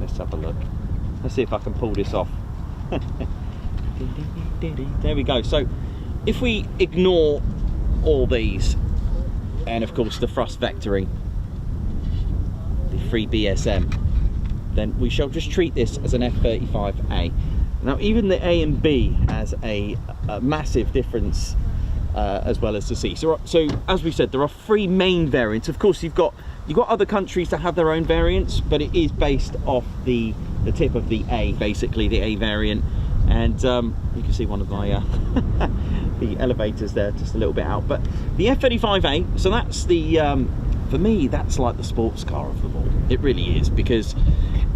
Speaker 1: Let's have a look. Let's see if I can pull this off. There we go. So if we ignore all these, and of course the thrust vectoring, the 3BSM, then we shall just treat this as an F-35A. Now even the A and B has a massive difference as well as the C. So as we said, there are 3 main variants. Of course you've got other countries that have their own variants, but it is based off the tip of the A, basically the A variant. And you can see one of my the elevators there just a little bit out. But the F-35A, so that's the for me that's like the sports car of them all. It really is, because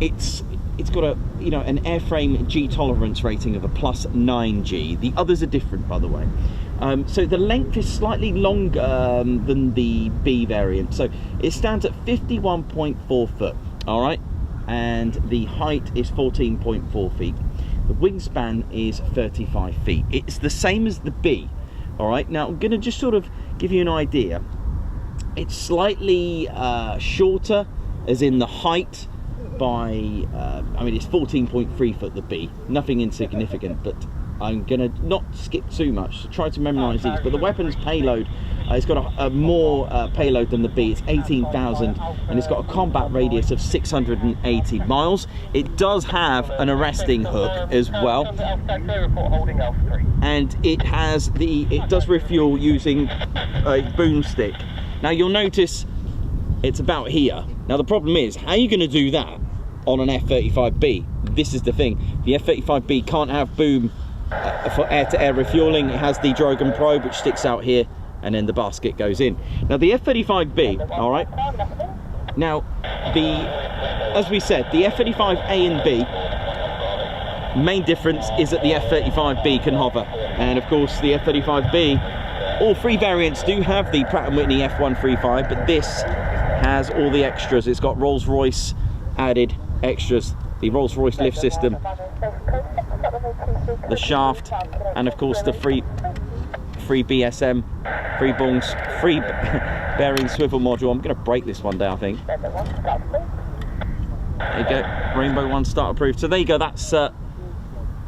Speaker 1: it's got a an airframe G tolerance rating of a +9G. The others are different, by the way. So the length is slightly longer than the B variant. So it stands at 51.4 foot. All right, and the height is 14.4 feet. The wingspan is 35 feet. It's the same as the B. All right, now I'm going to just sort of give you an idea. It's slightly shorter, as in the height, by, I mean, it's 14.3 foot, the B. Nothing insignificant, but I'm going to not skip too much, so try to memorise these. But the weapons payload, it's got a more payload than the B. It's 18,000, and it's got a combat radius of 680 miles. It does have an arresting hook as well, and it does refuel using a boomstick. Now you'll notice it's about here. Now the problem is, how are you going to do that on an F-35B? This is the thing. The F-35B can't have boom for air-to-air refueling. It has the Drogan probe, which sticks out here, and then the basket goes in. Now the F-35B, all right. Now as we said, the F-35A and B, main difference is that the F-35B can hover, and of course the F-35B, all 3 variants do have the Pratt & Whitney F135, but this has all the extras. It's got Rolls-Royce added extras, the Rolls-Royce lift system, the shaft, and of course the free BSM, free bungs, free bearing swivel module. I'm going to break this one down, I think. There you go, Rainbow 1 start approved. So there you go, that's the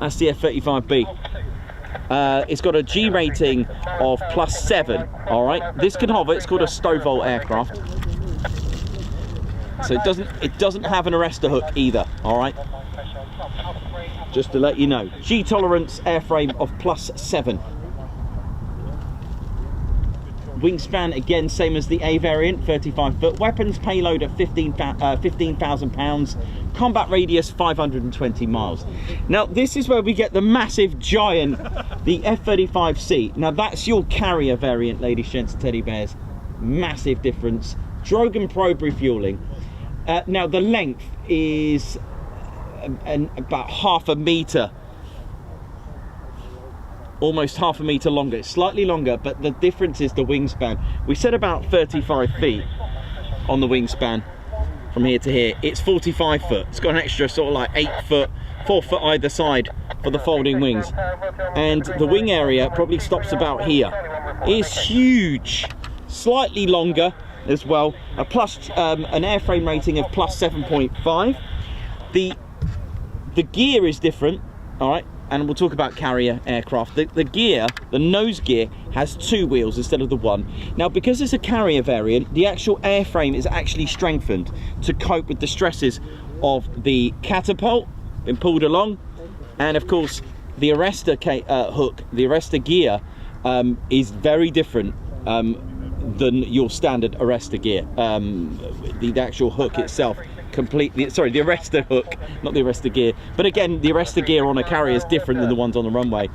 Speaker 1: F-35B. It's got a G rating of +7. All right, this can hover. It's called a Stovall aircraft. So it doesn't have an arrestor hook either. All right, just to let you know. G tolerance airframe of +7. Wingspan again, same as the A variant, 35 foot. Weapons payload at 15,000 pounds. Combat radius 520 miles. Now this is where we get the massive giant, the F-35C. Now that's your carrier variant, ladies, gents, teddy bears. Massive difference. Drogan probe refueling. Now the length is about ½ a metre. Almost ½ a metre longer. It's slightly longer, but the difference is the wingspan. We said about 35 feet on the wingspan from here to here. It's 45 foot. It's got an extra sort of like 8 foot, 4 foot either side for the folding wings. And the wing area probably stops about here. It's huge. Slightly longer as well. An airframe rating of +7.5. The gear is different, all right? And we'll talk about carrier aircraft. The gear, the nose gear, has 2 wheels instead of the 1. Now, because it's a carrier variant, the actual airframe is actually strengthened to cope with the stresses of the catapult, been pulled along, and of course, the arrestor hook, the arrestor gear, is very different than your standard arrestor gear. The actual hook itself. Completely, sorry, the arrestor hook, not the arrestor gear, but again the arrestor gear on a carrier is different than the ones on the runway.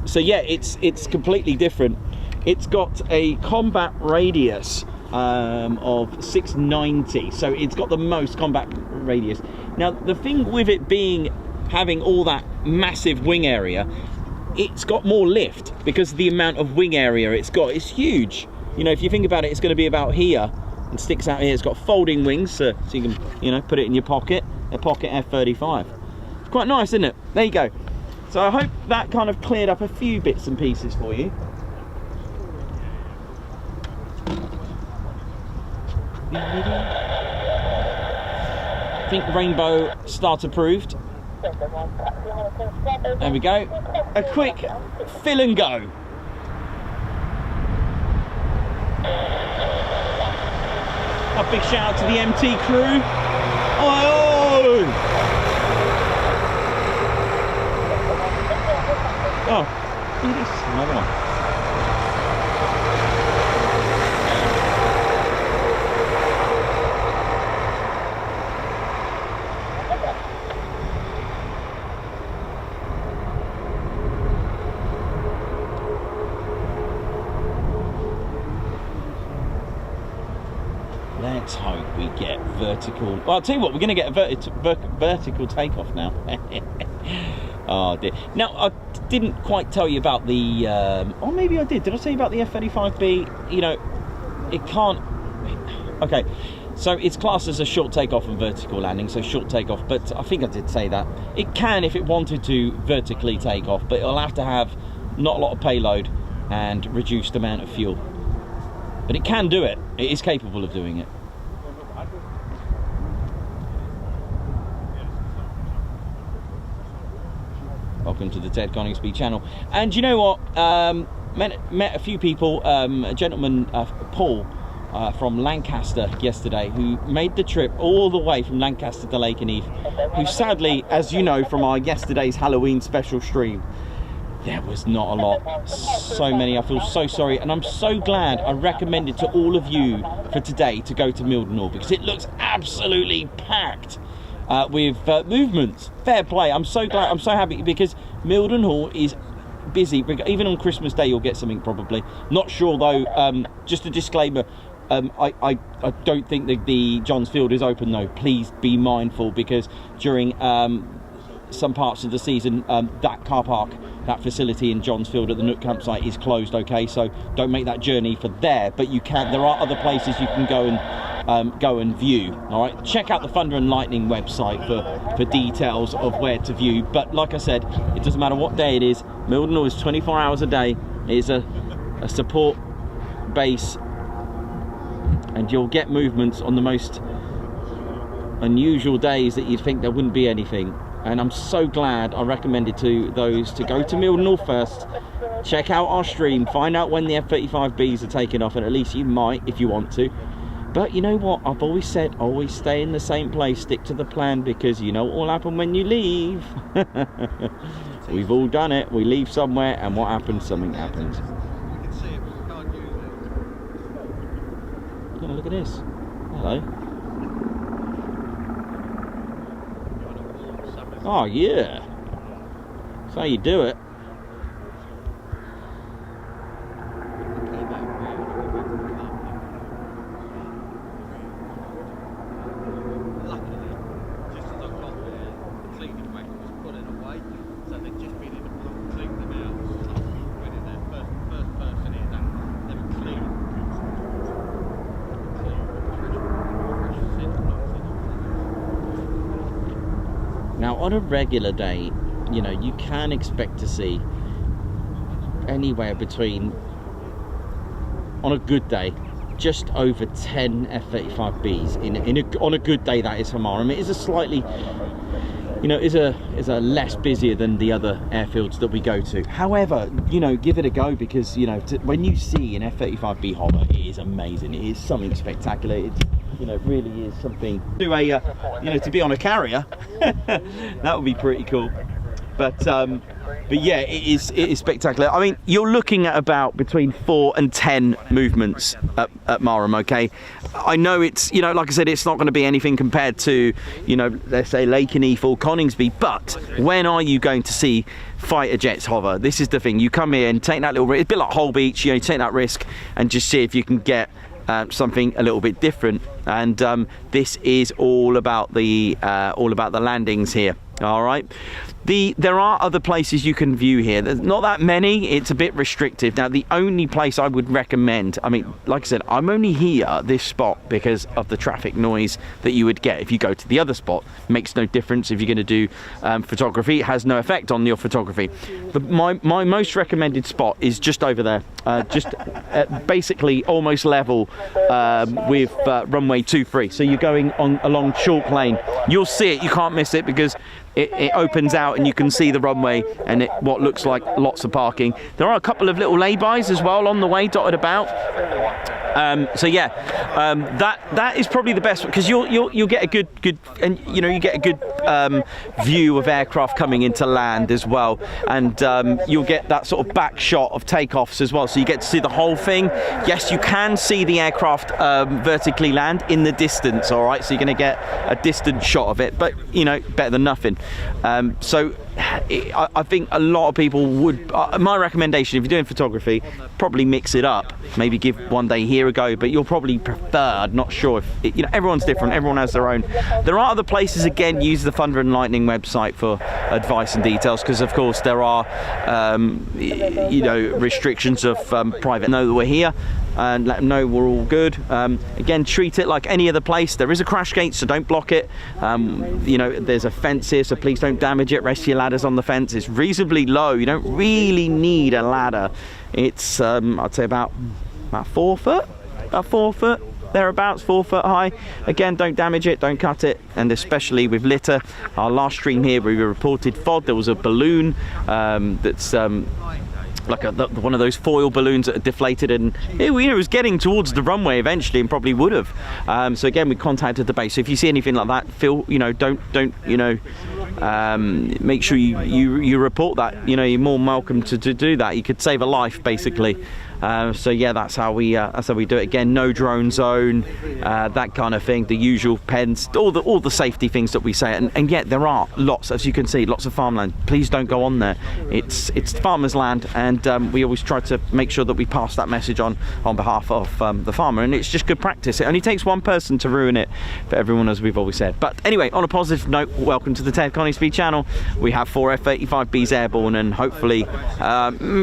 Speaker 1: So yeah, it's completely different. It's got a combat radius of 690, so it's got the most combat radius. Now the thing with it having all that massive wing area, it's got more lift because of the amount of wing area it's got. It's huge. You know, if you think about it, it's going to be about here and sticks out here. It's got folding wings, so you can, you know, put it in your pocket. A pocket F-35. It's quite nice, isn't it? There you go. So I hope that kind of cleared up a few bits and pieces for you. think rainbow start approved. There we go. A quick fill and go. A big shout out to the MT crew. Oh! Oh, look at this. Another one. Let's hope we get vertical. Well, I'll tell you what, we're going to get a vertical takeoff now. Oh dear. Now, I didn't quite tell you about the, or maybe I did. Did I tell you about the F-35B? You know, it can't. Okay, so it's classed as a short takeoff and vertical landing, so short takeoff. But I think I did say that it can, if it wanted to, vertically take off, but it'll have to have not a lot of payload and reduced amount of fuel. But it can do it. It is capable of doing it. Welcome to the Ted Coningsby channel. And you know what? Met a few people. A gentleman, Paul, from Lancaster yesterday, who made the trip all the way from Lancaster to Lakenheath, who sadly, as you know from our yesterday's Halloween special stream, there was not a lot. So many. I feel so sorry, and I'm so glad I recommended to all of you for today to go to Mildenhall, because it looks absolutely packed with movements. Fair play. I'm so glad. I'm so happy, because Mildenhall is busy. Even on Christmas Day you'll get something probably. Not sure though. Just a disclaimer. I don't think the Johns Field is open though. Please be mindful, because during some parts of the season that car park, that facility in Johns Field at the Nook campsite is closed. Okay, so don't make that journey for there, but you can. There are other places you can go and view. All right, check out the Thunder and Lightning website for details of where to view. But like I said, it doesn't matter what day it is. Mildenhall is 24 hours a day. It is a support base, and you'll get movements on the most unusual days that you'd think there wouldn't be anything. And I'm so glad I recommended to those to go to Mildenhall first, check out our stream, find out when the F-35Bs are taking off, and at least you might if you want to. But you know what, I've always said, always stay in the same place, stick to the plan, because you know what will happen when you leave. We've all done it. We leave somewhere, and what happens? Something happens. Look at this. Hello. Oh yeah, that's how you do it. Now, on a regular day, you know, you can expect to see anywhere between, on a good day, just over 10 F-35Bs. On a good day, that is for Marham. It is a slightly, you know, is a less busier than the other airfields that we go to. However, you know, give it a go, because, you know, when you see an F-35B hover, it is amazing. It is something spectacular. It's, you know, it really is something to a, you know, to be on a carrier. That would be pretty cool. But yeah, it is spectacular. I mean, you're looking at about between 4 and 10 movements at Marham. Okay, I know it's, you know, like I said, it's not going to be anything compared to, you know, let's say Lakenheath or Coningsby. But when are you going to see fighter jets hover? This is the thing. You come in, take that little risk. It's a bit like Holbeach. You know, you take that risk and just see if you can get something a little bit different. And this is all about the landings here. All right, there are other places you can view here. There's not that many. It's a bit restrictive. Now, the only place I would recommend, I mean, like I said, I'm only here this spot because of the traffic noise that you would get if you go to the other spot. Makes no difference if you're going to do photography. It has no effect on your photography. But my most recommended spot is just over there, just basically almost level with runway runway 23. So you're going on along chalk lane. You'll see it, you can't miss it, because it opens out and you can see the runway and what looks like lots of parking. There are a couple of little laybys as well on the way dotted about. So yeah, that is probably the best, because you'll get a good and you get a good view of aircraft coming into land as well, and you'll get that sort of back shot of takeoffs as well, so you get to see the whole thing. Yes, you can see the aircraft vertically land in the distance, all right, so you're going to get a distant shot of it, but better than nothing. So I think a lot of people would, my recommendation if you're doing photography, probably mix it up, maybe give one day here a go, but you'll probably prefer, I'm not sure if everyone's different, everyone has their own. There are other places, again, use the Thunder and Lightning website for advice and details, because of course there are restrictions of private. Know that we're here and let them know we're all good. Again, treat it like any other place. There is a crash gate, so don't block it. There's a fence here, so please don't damage it. Rest of your ladders on the fence. It's reasonably low. You don't really need a ladder. It's I'd say about 4 foot, thereabouts, 4 foot high. Again, don't damage it, don't cut it, and especially with litter. Our last stream here, we reported FOD. There was a balloon that's like one of those foil balloons that are deflated, and it was getting towards the runway eventually, and probably would have. So again, we contacted the base. So if you see anything like that, don't make sure you report that. You're more than welcome to do that. You could save a life, basically. So yeah, that's how we do it. Again, no drone zone, that kind of thing, the usual pens, all the safety things that we say. And yet there are lots, as you can see, lots of farmland. Please don't go on there. It's farmers' land, and we always try to make sure that we pass that message on behalf of the farmer. And it's just good practice. It only takes one person to ruin it for everyone, as we've always said. But anyway, on a positive note, welcome to the Ted Coningsby channel. We have 4 F-35Bs airborne, and hopefully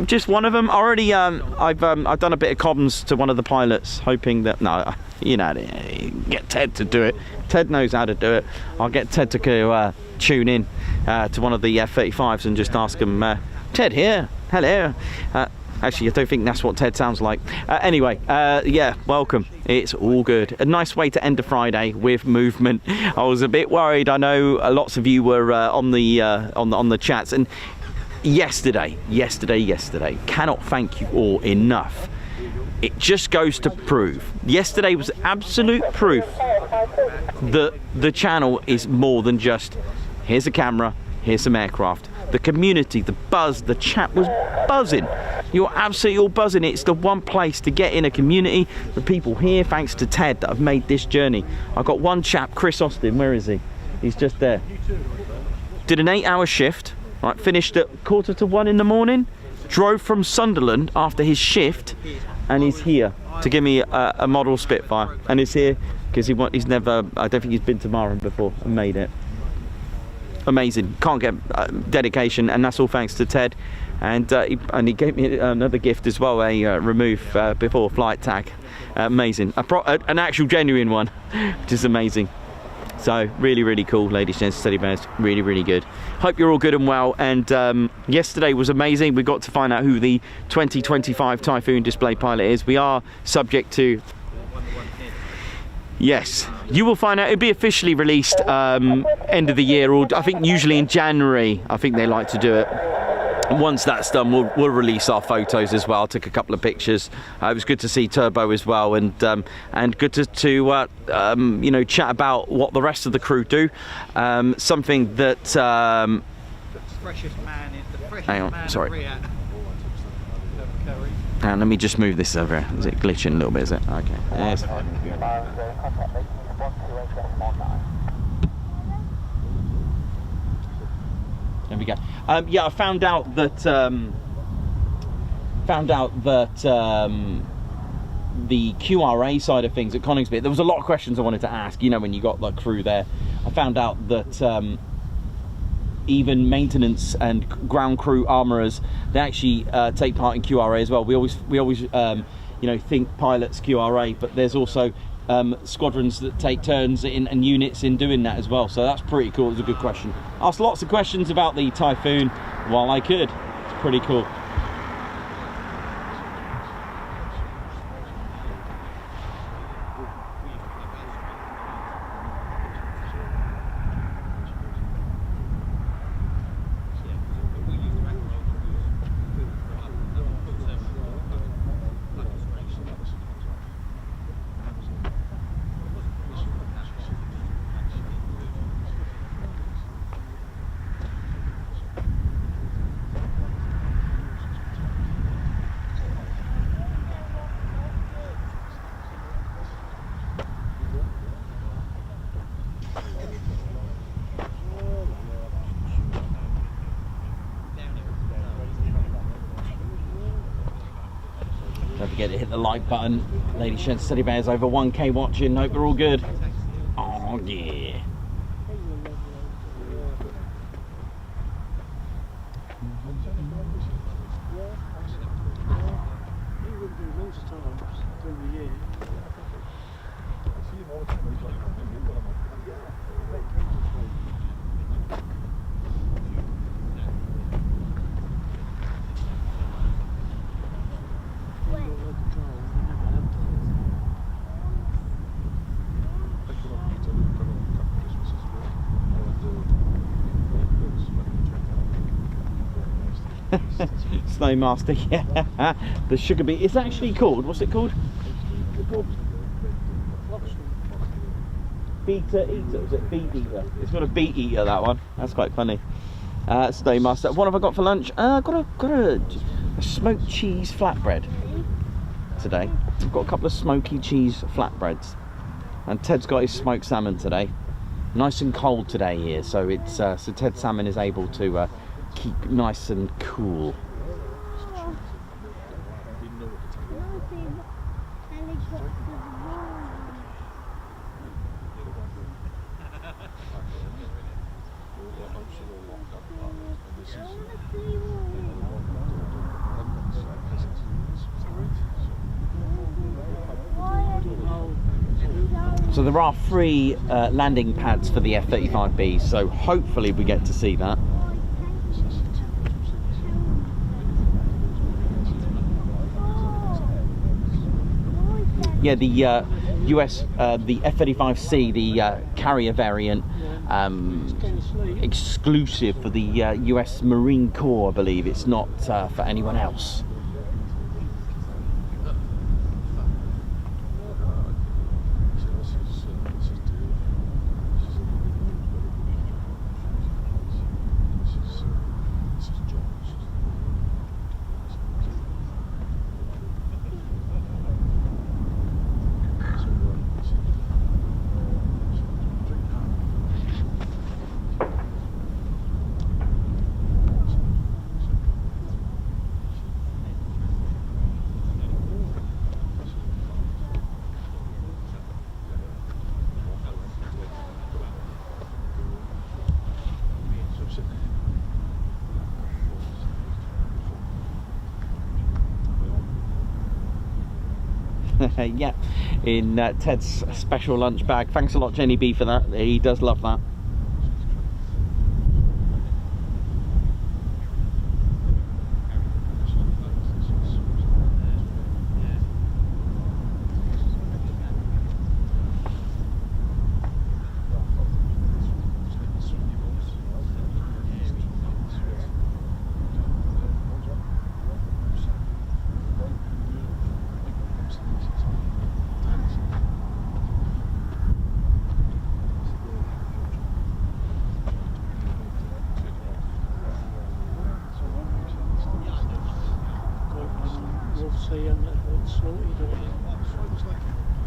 Speaker 1: just one of them already. I've done a bit of comms to one of the pilots, hoping that get Ted to do it. Ted knows how to do it. I'll get Ted to tune in to one of the F-35s and just ask him, Ted here, hello. Actually, I don't think that's what Ted sounds like. Anyway, yeah, welcome. It's all good. A nice way to end a Friday with movement. I was a bit worried. I know lots of you were on the chats, and yesterday, cannot thank you all enough. It just goes to prove. Yesterday was absolute proof that the channel is more than just here's a camera, here's some aircraft. The community, the buzz, the chat was buzzing. You're absolutely all buzzing. It's the one place to get in a community. The people here, thanks to Ted, that have made this journey. I've got one chap, Chris Austin. Where is he? He's just there. Did an 8-hour shift. Right, finished at 1:45 in the morning. Drove from Sunderland after his shift, and he's here to give me a model Spitfire. And he's here because he's never. I don't think he's been to Marham before and made it. Amazing. Can't get dedication, and that's all thanks to Ted. And he gave me another gift as well, a remove before flight tag. Amazing. An actual genuine one, which is amazing. So really cool, ladies and gents, teddy bears. Really good. Hope you're all good and well. And yesterday was amazing. We got to find out who the 2025 Typhoon display pilot is. We are subject to. Yes, you will find out. It'll be officially released end of the year, or I think usually in January. I think they like to do it. And once that's done, we'll release our photos as well. Took a couple of pictures. It was good to see Turbo as well, and good to chat about what the rest of the crew do. Something that the freshest man in the freshest hang on, man sorry. And let me just move this over here. Is it glitching a little bit? Is it? Okay. Yeah, it's fine. There we go. Yeah, I found out that the QRA side of things at Coningsby, there was a lot of questions I wanted to ask. When you got the crew there, I found out that even maintenance and ground crew armourers, they actually take part in QRA as well. We always think pilots QRA, but there's also squadrons that take turns and units in doing that as well. So that's pretty cool. It was a good question. Asked lots of questions about the Typhoon while I could. It's pretty cool. forget to hit the like button. Lady Shed Steady Bears over 1k watching. Hope we're all good. Oh yeah. Snowmaster, yeah. The sugar beet. It's actually called, what's it called? Beta eater, is it? Beet eater. It's got a beet eater, that one. That's quite funny. Snowmaster. What have I got for lunch? Got a smoked cheese flatbread today. I've got a couple of smoky cheese flatbreads. And Ted's got his smoked salmon today. Nice and cold today here, so it's so Ted's salmon is able to keep nice and cool. So there are 3 landing pads for the F-35B, so hopefully we get to see that. Yeah, the US, the F-35C, the carrier variant, exclusive for the US Marine Corps, I believe. It's not for anyone else. Yeah, in Ted's special lunch bag. Thanks a lot, Jenny B, for that. He does love that.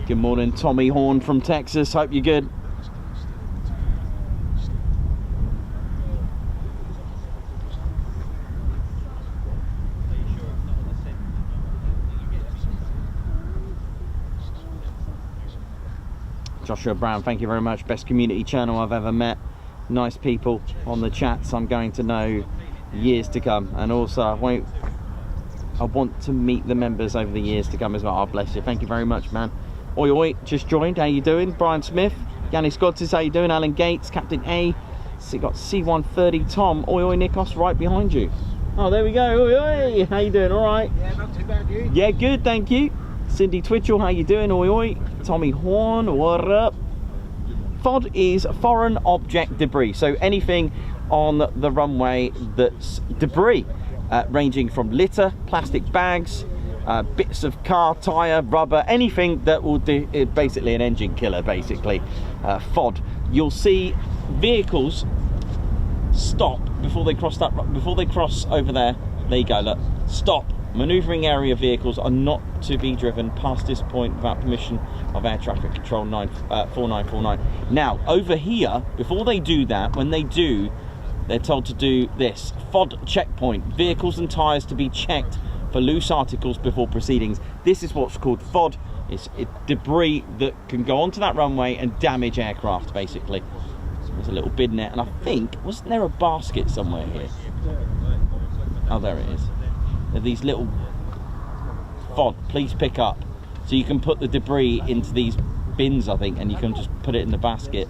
Speaker 1: Good morning, Tommy Horn from Texas. Hope you're good. Joshua Brown, thank you very much. Best community channel I've ever met. Nice people on the chats I'm going to know years to come. And also I want to meet the members over the years to come as well. Oh, bless you. Thank you very much, man. Oi, oi, just joined. How you doing? Brian Smith, Yanni Scottis, how you doing? Alan Gates, Captain A. So you got C130 Tom. Oi, oi, Nikos, right behind you. Oh, there we go. Oi, oi. How you doing? All right.
Speaker 2: Yeah, not too bad, you?
Speaker 1: Yeah, good, thank you. Cindy Twitchell, how you doing? Oi, oi. Tommy Horn, what up? FOD is foreign object debris. So anything on the runway that's debris, ranging from litter, plastic bags, bits of car tyre, rubber, anything that will do, basically an engine killer, basically. FOD. You'll see vehicles stop before they cross over there. There you go, look, stop. Manoeuvring area vehicles are not to be driven past this point without permission of Air Traffic Control 4949. Now, over here, before they do that, when they do, they're told to do this. FOD checkpoint. Vehicles and tyres to be checked for loose articles before proceedings. This is what's called FOD. It's debris that can go onto that runway and damage aircraft, basically. There's a little bin there, and I think, wasn't there a basket somewhere here? Oh, there it is. There are these little FOD, please pick up. So you can put the debris into these bins, I think, and you can just put it in the basket.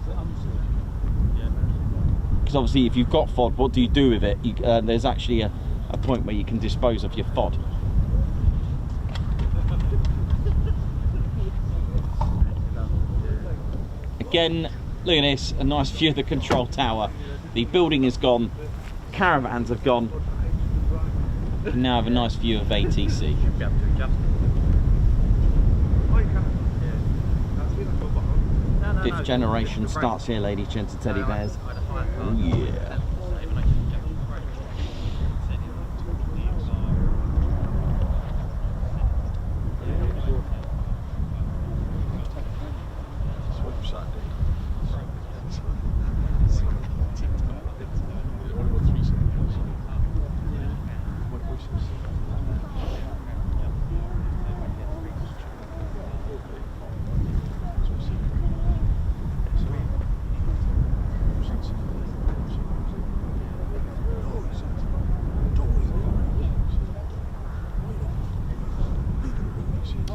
Speaker 1: Because obviously if you've got FOD, what do you do with it? There's actually a point where you can dispose of your FOD. Again, look at this, a nice view of the control tower. The building is gone, caravans have gone. You can now have a nice view of ATC. 5th generation starts here, ladies, gents and teddy bears. Oh yeah.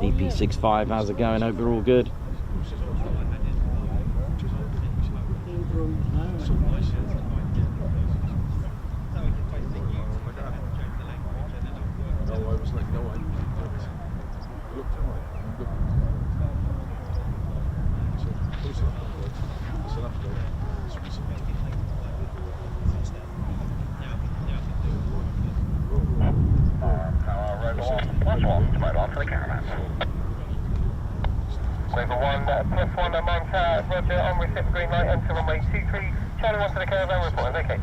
Speaker 1: EP65, how's it going? Hope you're all good.
Speaker 4: +1 among Roger, on receipt green light, enter runway 23, Charlie 1 to the caravan, report, okay.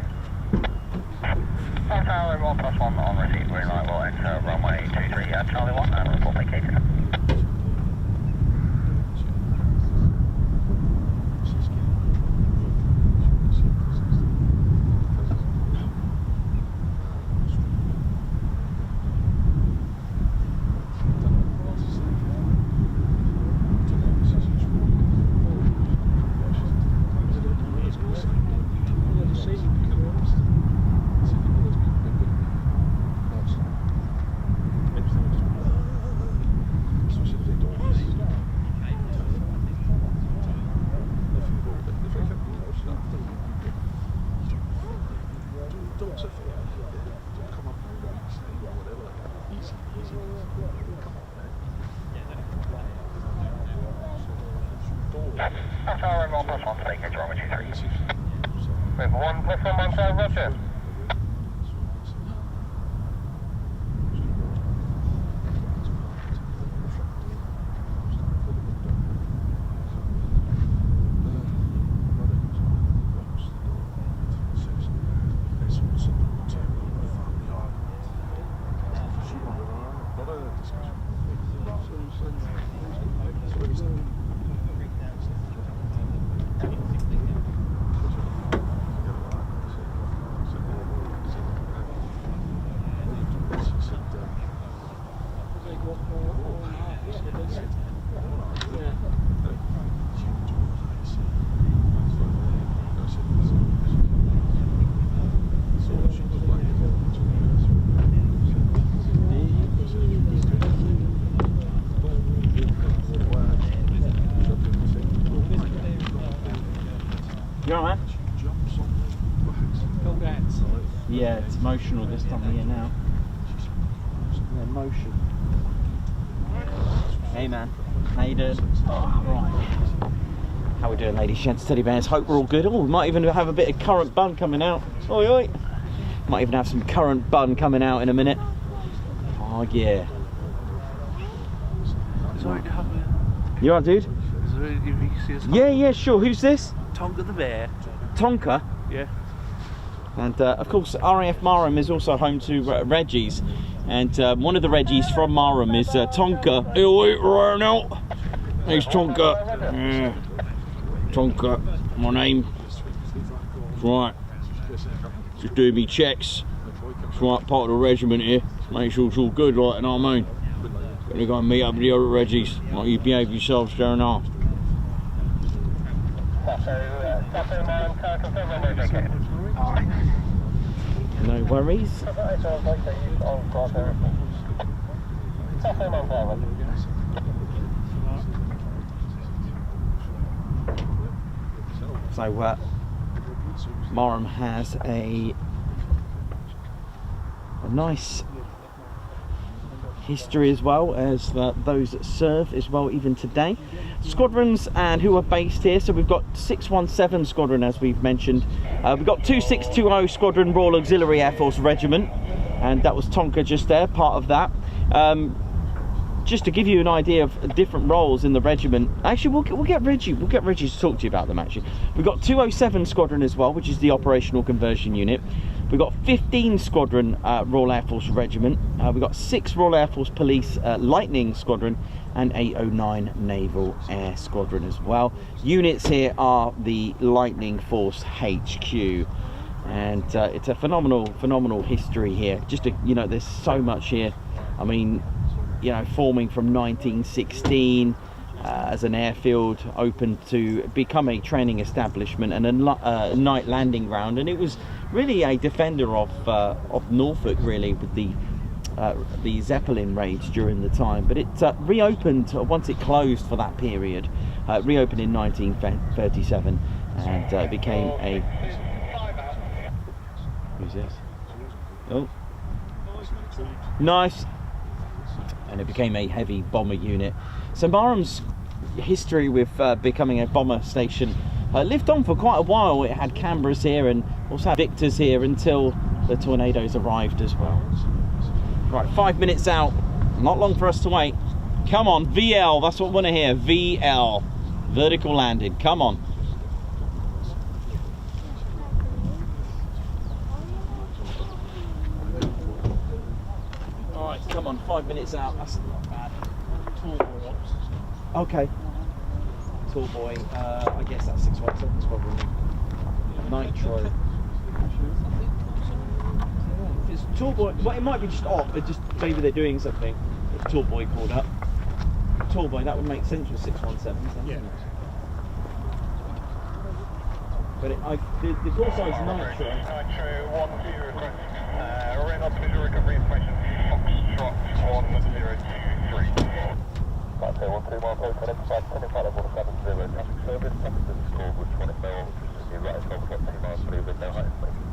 Speaker 4: Tower and 1+1 on receipt green light, will enter runway 23, Charlie 1, and report vacated.
Speaker 1: You alright, man? Yeah, it's emotional this time of year now. Yeah, emotion. Hey man, how you doing? Right. How we doing, ladies, gents, teddy bears? Hope we're all good. Oh, we might even have a bit of current bun coming out. Oi, oi. Might even have some current bun coming out in a minute. Oh yeah.
Speaker 6: Sorry to have you.
Speaker 1: You alright, dude?
Speaker 6: Is there any you can see us?
Speaker 1: Yeah, sure. Who's this?
Speaker 6: Tonka the bear.
Speaker 1: Tonka?
Speaker 6: Yeah.
Speaker 1: And of course, RAF Marham is also home to Reggie's. And one of the Reggies from Marham is Tonka. Hey, wait, right now. Here's Tonka. Yeah. Tonka, my name. That's right. Just doing me checks. That's right, part of the regiment here. make sure it's all good, right? And I mean, gonna go and meet up with you at Reggie's. Like you behave yourselves going on. No worries. So Marham has a nice history as well as those that serve as well even today. Squadrons and who are based here, so we've got 617 Squadron as we've mentioned. We've got 2620 Squadron Royal Auxiliary Air Force Regiment, and that was Tonka just there, part of that. Just to give you an idea of different roles in the regiment. Actually, we'll get Reggie to talk to you about them. Actually, we've got 207 Squadron as well, which is the operational conversion unit. We've got 15 Squadron Royal Air Force Regiment. We've got 6 Royal Air Force Police Lightning Squadron and 809 Naval Air Squadron as well. Units here are the Lightning Force HQ, and it's a phenomenal history here. Just to, you know, there's so much here. I mean, you know, forming from 1916 as an airfield, open to become a training establishment and a night landing ground, and it was really a defender of Norfolk, really, with the Zeppelin raids during the time. But it reopened once it closed for that period. Reopened in 1937, and it became a. Who's this? Oh, nice. And it became a heavy bomber unit. So Marham's history with becoming a bomber station lived on for quite a while. It had Canberras here and also had Vickers here until the Tornadoes arrived as well. Right, 5 minutes out. Not long for us to wait. Come on, VL, that's what we want to hear. VL, vertical landing, come on. Alright, come on, 5 minutes out, that's not bad. Tall boy. Okay. Tall boy, I guess that's 617 Squadron. Nitro. It's tall boy, well, it might be just off, but just maybe they're doing something. Tall boy called up. Tall boy, that would make sense with 617s, yeah. But the call sign's Nitro.
Speaker 4: Nitro 10 request. Rain optimism recovery information. Foxtrot 1023. Right, so 12 mile close, head inside 25 level 70, traffic service, traffic to the school with 20 mile, which is the right of 20 miles through with no height information.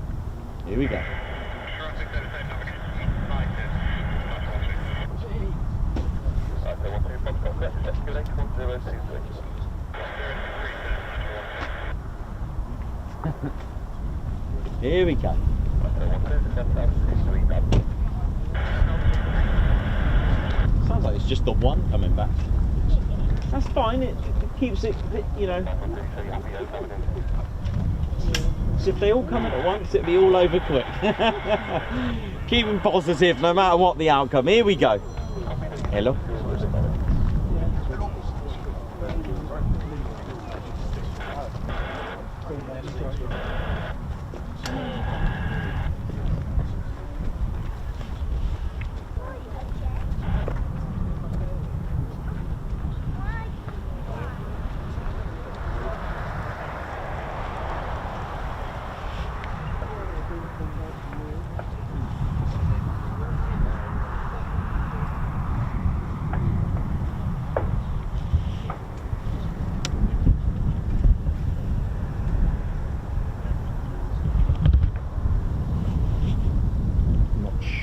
Speaker 1: Here we go.
Speaker 4: Traffic to the same navigation, 9 is, right, so 12 Foxtrot, correct, escalate 1023.
Speaker 1: Here we go. Sounds like it's just the one coming back. That's fine, it keeps it, you know. So if they all come in at once, it'll be all over quick. Keep them positive no matter what the outcome. Here we go. Hello.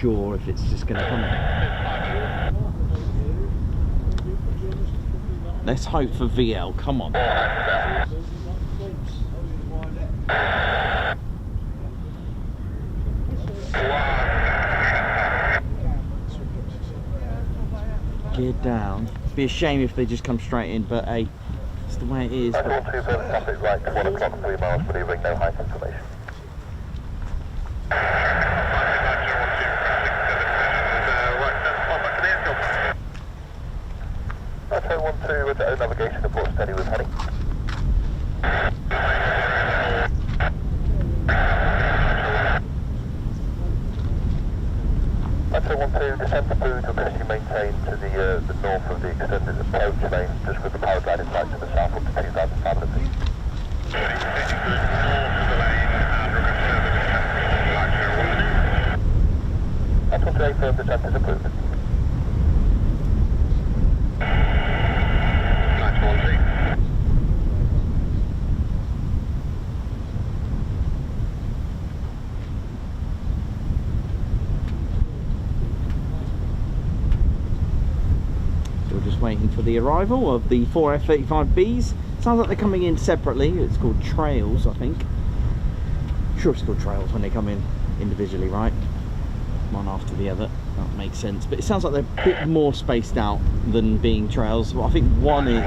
Speaker 1: Sure if it's just going to come. Let's hope for VL, come on. Gear down. It'd be a shame if they just come straight in, but hey, it's the way it is. But...
Speaker 4: traffic right to 1 o'clock, 3 miles, but leaving no height information. With the navigation to Port Stanley with heading. Metro 12 2, descend the food, request you maintain to the north of the extended approach lane, just with the power guiding light to the south up to 2,500 feet. That's what today, firm descent is approved. Nice one, see.
Speaker 1: We're just waiting for the arrival of the 4 F-35Bs. Sounds like they're coming in separately. It's called trails, I think. Sure, it's called trails when they come in individually, right? One after the other. That makes sense. But it sounds like they're a bit more spaced out than being trails. Well, I think one is...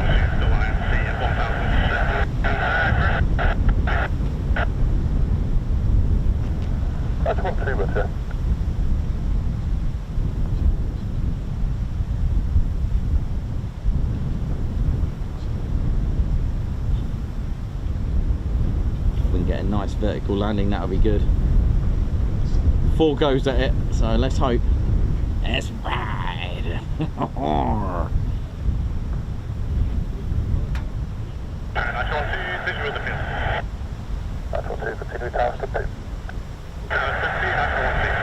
Speaker 4: That's 1-2, sir.
Speaker 1: Get a nice vertical landing, that'll be good. 4 goes at it, so let's hope. Let's ride.
Speaker 4: Nice one, 2, visual the field. Nice one, 2, continue task to 2. Task to 2, nice one, 2.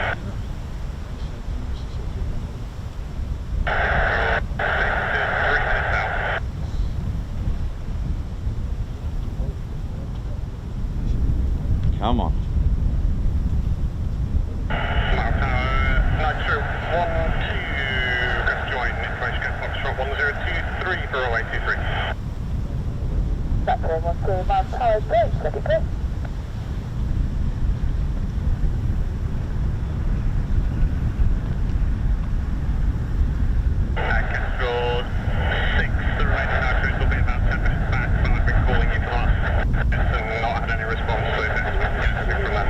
Speaker 1: Come on.
Speaker 4: Nitro 1, 2, go to join, information get Foxtrot 1023 for 0823.
Speaker 7: Platform 1, 2, man, power break, let it go.
Speaker 4: Control 6, the right Nitro will be about 10 minutes back, but I've been calling you for the last 10 minutes and not had any response, so that's from that.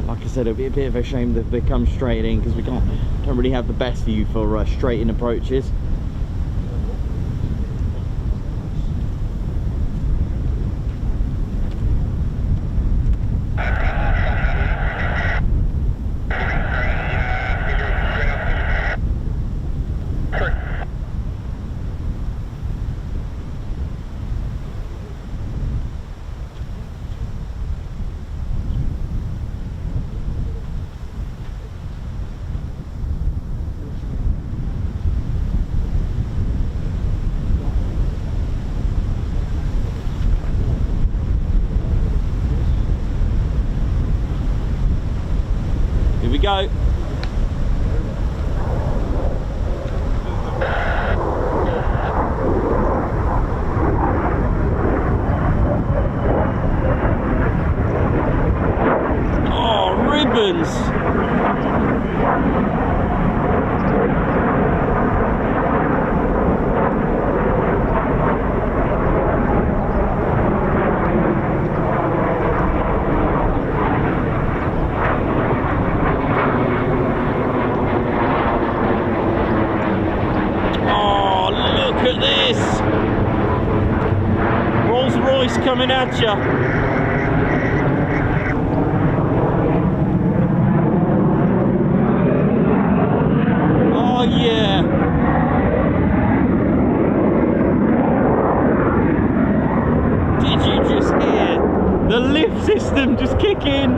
Speaker 1: Like I said, it'll be a bit of a shame that they come straight in because we don't really have the best view for straight in approaches. Go. Oh, ribbons. Coming at you. Oh yeah. Did you just hear the lift system just kick in?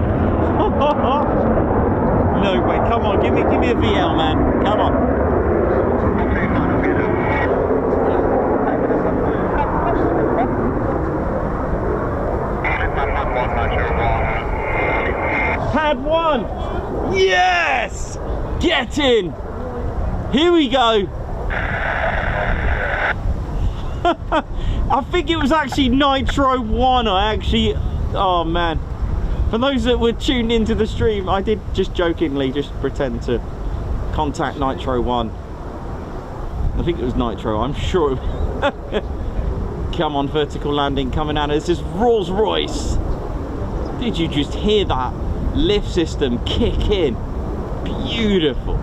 Speaker 1: No way, come on, give me a VL, man. Come on. Pad 1! Yes! Get in! Here we go! I think it was actually Nitro 1. Oh man. For those that were tuned into the stream, I did just jokingly just pretend to contact Nitro 1. I think it was Nitro, I'm sure. Come on, vertical landing coming out. This is Rolls Royce. Did you just hear that lift system kick in? Beautiful.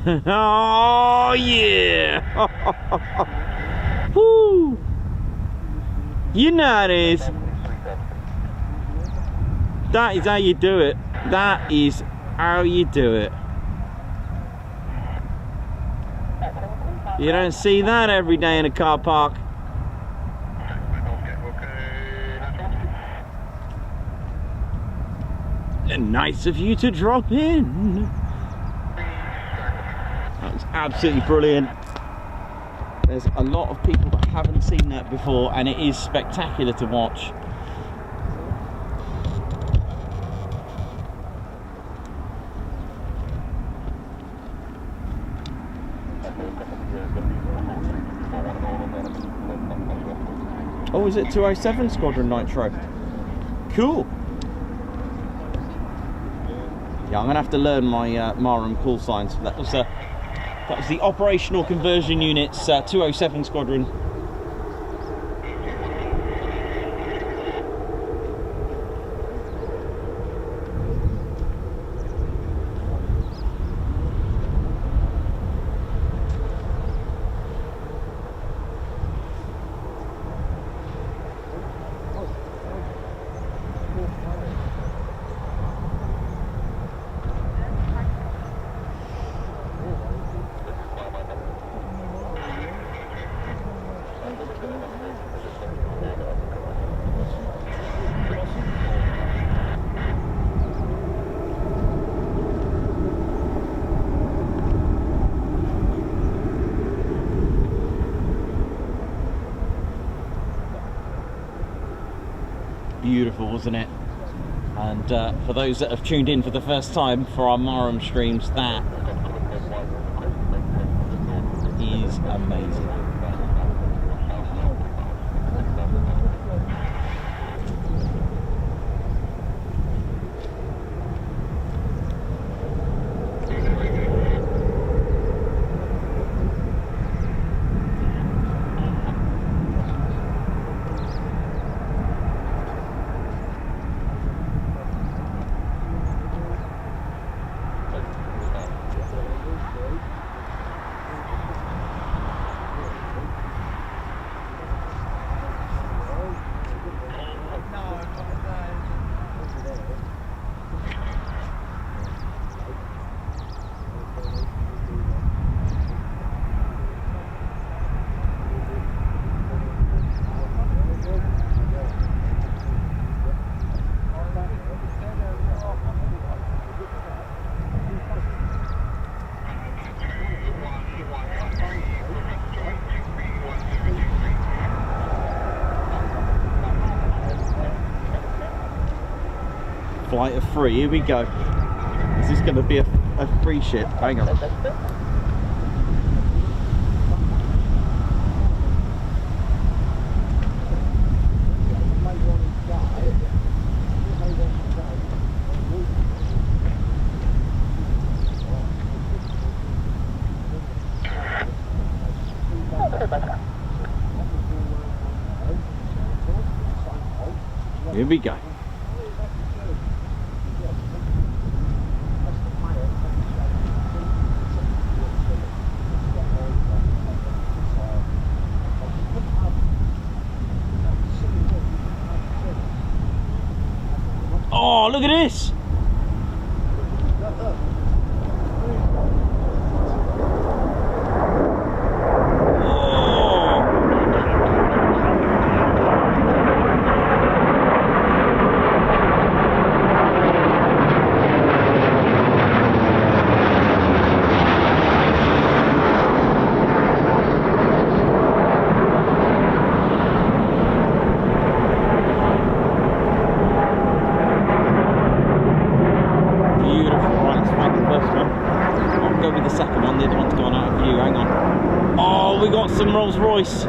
Speaker 1: Oh yeah! Woo! You know it is. That is how you do it. That is how you do it. You don't see that every day in a car park. And nice of you to drop in. That was absolutely brilliant. There's a lot of people that haven't seen that before, and it is spectacular to watch. Oh, is it 207 Squadron Nitro? Cool. Yeah, I'm gonna have to learn my Marham call signs. That was the operational conversion unit's 207 Squadron. Beautiful, wasn't it? And for those that have tuned in for the first time for our Marham streams, that is amazing. Flight of 3, here we go. Is this going to be a free ship? Hang on. Here we go. Oh, look at this! Rolls-Royce.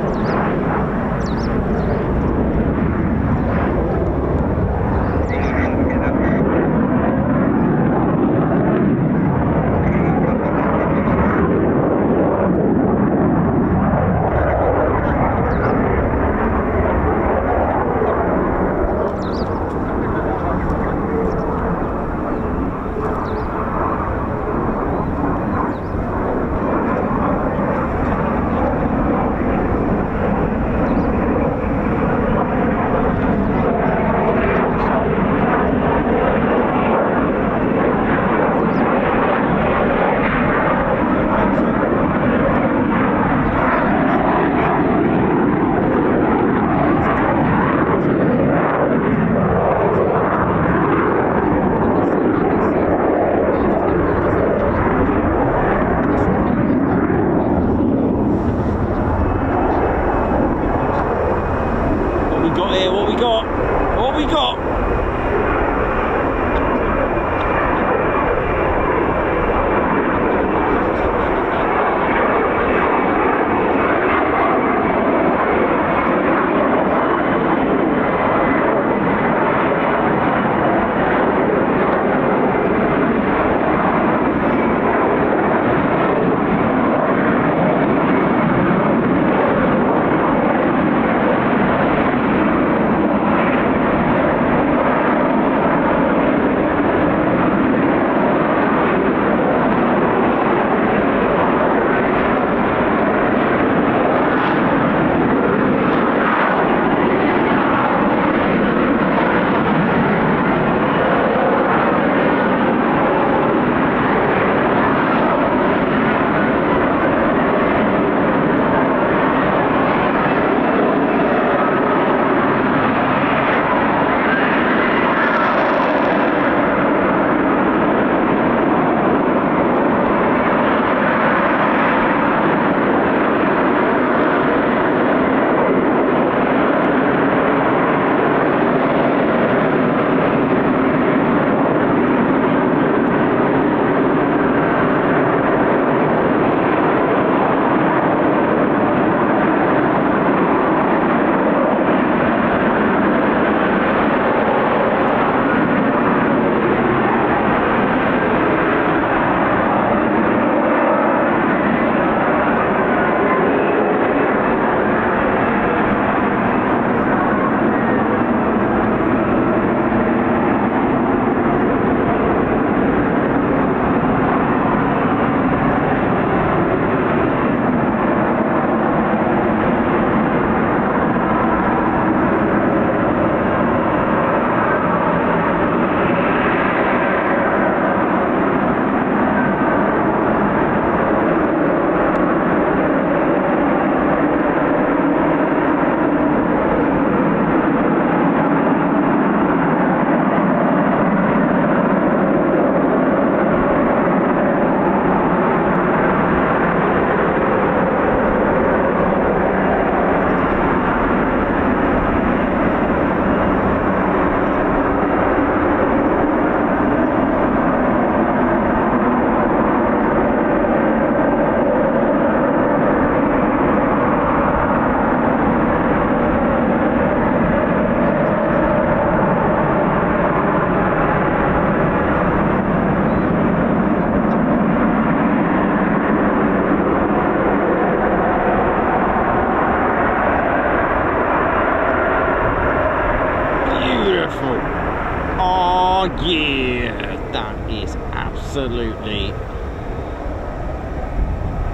Speaker 1: is absolutely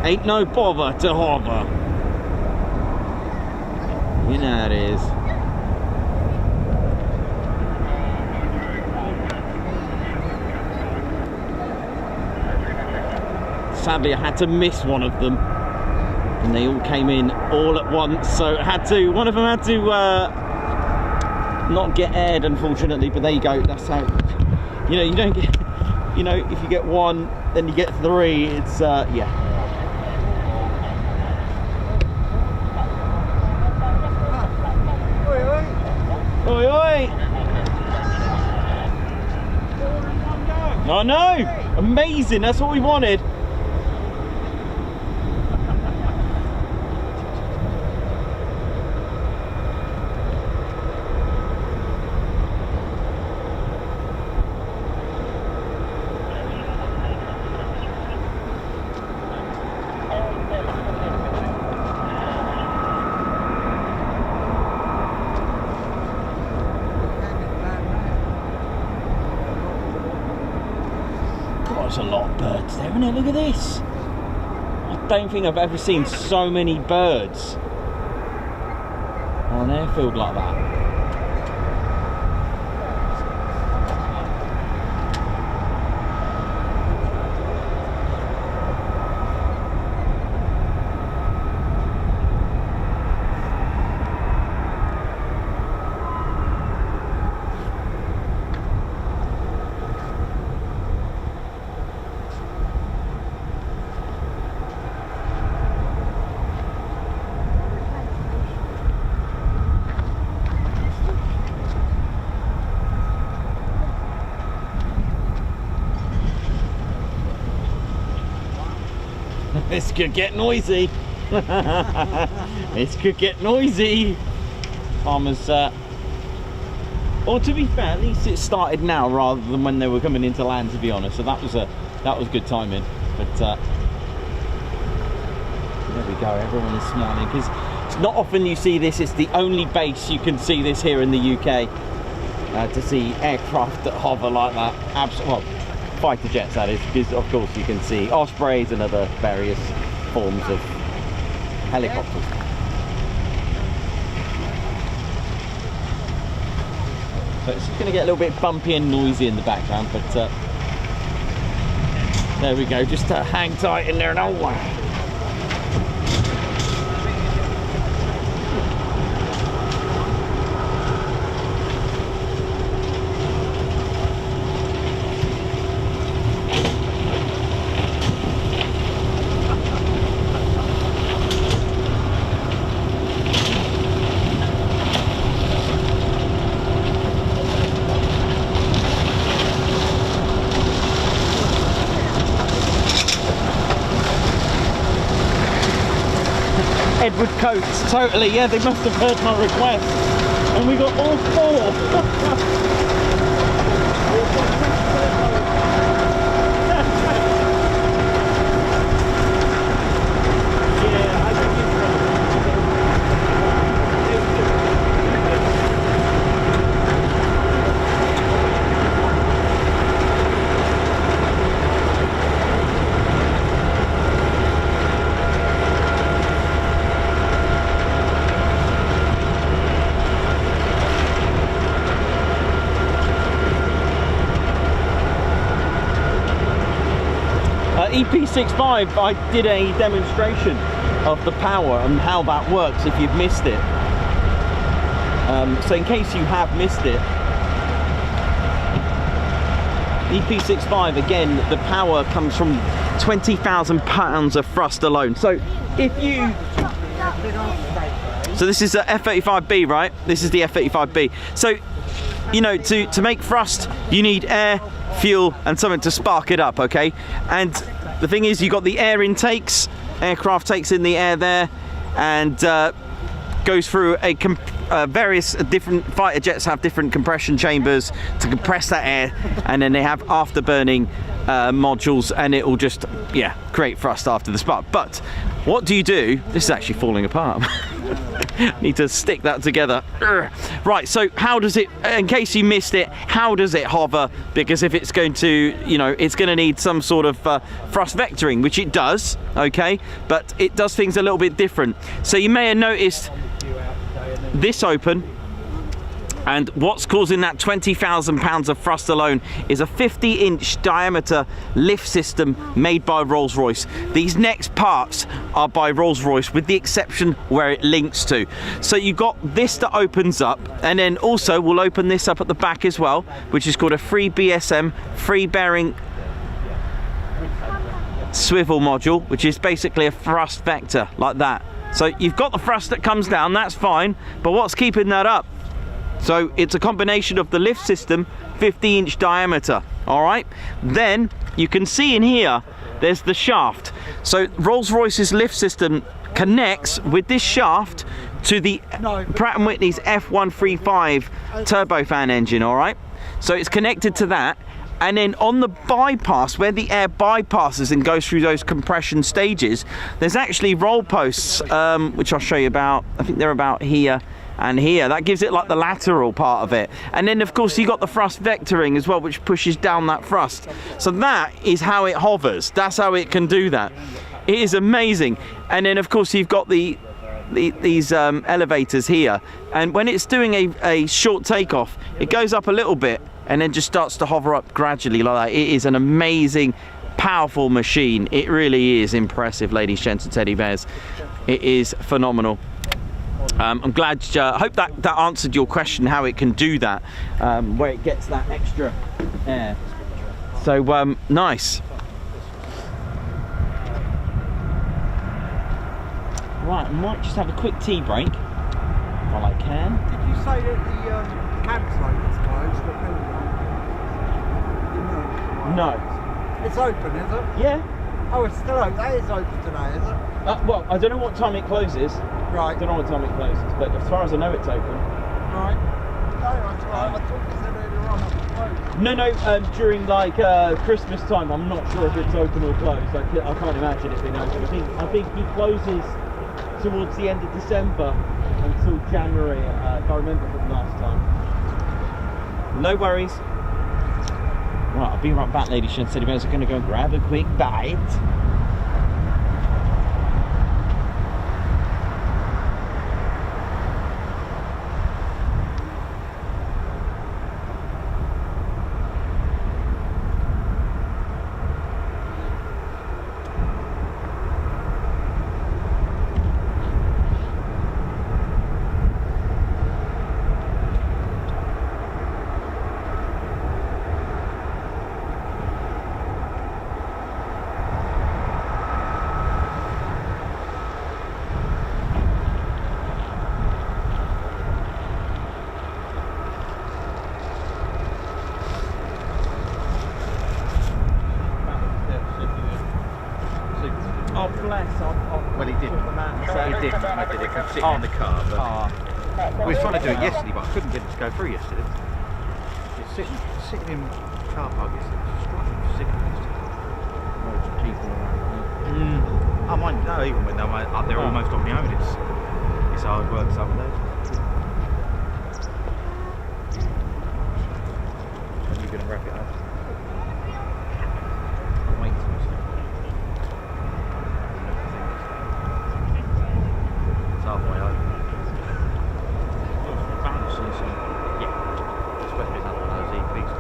Speaker 1: ain't no bother to hover. You know how it is. Sadly, I had to miss one of them, and they all came in all at once. So one of them had to not get aired, unfortunately. But there you go. That's how. You know, you don't get. You know, if you get one, then you get three. It's yeah. Oi, oi! I know! Amazing, that's what we wanted. There's a lot of birds there, isn't it? Look at this. I don't think I've ever seen so many birds on an airfield like that. This could get noisy. This could get noisy. Farmers, or to be fair, at least it started now rather than when they were coming into land, to be honest. So that was good timing. But there we go. Everyone is smiling because it's not often you see this. It's the only base you can see this here in the UK. To see aircraft that hover like that. Well, fighter jets, that is, because of course you can see Ospreys and other various forms of helicopters. So it's just going to get a little bit bumpy and noisy in the background, but there we go, just hang tight in there and oh wow. Edward Coates, totally, yeah, they must have heard my request. And we got all four. EP65, I did a demonstration of the power and how that works if you've missed it. So in case you have missed it, EP65, again, the power comes from 20,000 pounds of thrust alone. So if you... So this is the F-35B, right? This is the F-35B. So, you know, to make thrust, you need air, fuel, and something to spark it up, okay? And the thing is, you got the air intakes, aircraft takes in the air there, and goes through various different fighter jets have different compression chambers to compress that air, and then they have afterburning modules, and it will just, yeah, create thrust after the spark. But what do you do? This is actually falling apart. Need to stick that together. Right, so how does it, in case you missed it, how does it hover? Because if it's going to, you know, it's going to need some sort of thrust vectoring, which it does, okay? But it does things a little bit different. So you may have noticed this open, and what's causing that 20,000 pounds of thrust alone is a 50-inch diameter lift system made by Rolls-Royce. These next parts are by Rolls-Royce, with the exception where it links to. So you've got this that opens up, and then also we'll open this up at the back as well, which is called a free BSM, free bearing swivel module, which is basically a thrust vector like that. So you've got the thrust that comes down, that's fine, but what's keeping that up? So it's a combination of the lift system, 50-inch diameter, all right? Then you can see in here, there's the shaft. So Rolls-Royce's lift system connects with this shaft to the Pratt & Whitney's F135 turbofan engine, all right? So it's connected to that. And then on the bypass, where the air bypasses and goes through those compression stages, there's actually roll posts, which I'll show you about. I think they're about here and here. That gives it like the lateral part of it. And then of course you got the thrust vectoring as well, which pushes down that thrust. So that is how it hovers. That's how it can do that. It is amazing. And then of course you've got these elevators here. And when it's doing a short takeoff, it goes up a little bit and then just starts to hover up gradually like that. It is an amazing, powerful machine. It really is impressive, ladies, gents and teddy bears. It is phenomenal. I'm glad, hope that answered your question, how it can do that, where it gets that extra air. So, nice. Right, I might just have a quick tea break, while I can.
Speaker 2: Did you say that the campsite was closed?
Speaker 1: No.
Speaker 2: It's open, is it?
Speaker 1: Yeah.
Speaker 2: Oh, it's still open. That is open today, is it?
Speaker 1: Well, I don't know what time it closes.
Speaker 2: Right.
Speaker 1: I don't know what time it closes, but as far as I know, it's open.
Speaker 2: Right. No, that's right. I thought you said earlier on it was closed.
Speaker 1: No, during like Christmas time, I'm not sure if it's open or closed. I can't imagine it being open. I think he closes towards the end of December until January, if I remember from last time. No worries. Right, I'll be right back, ladies and gentlemen. I'm going to go and grab a quick bite.
Speaker 8: Well, he didn't. He didn't. I did it from sitting in the car. But we were trying to do it yesterday, but I couldn't get it to go through yesterday. It's sitting in the car park yesterday. It's struggling for sickness. Loads of people around. I mind, no, even when they're up there almost on my own, it's hard work some days. When are you going to wrap it up? I'll wait till it's halfway over. Yeah. It's supposed to be another one of those EPs.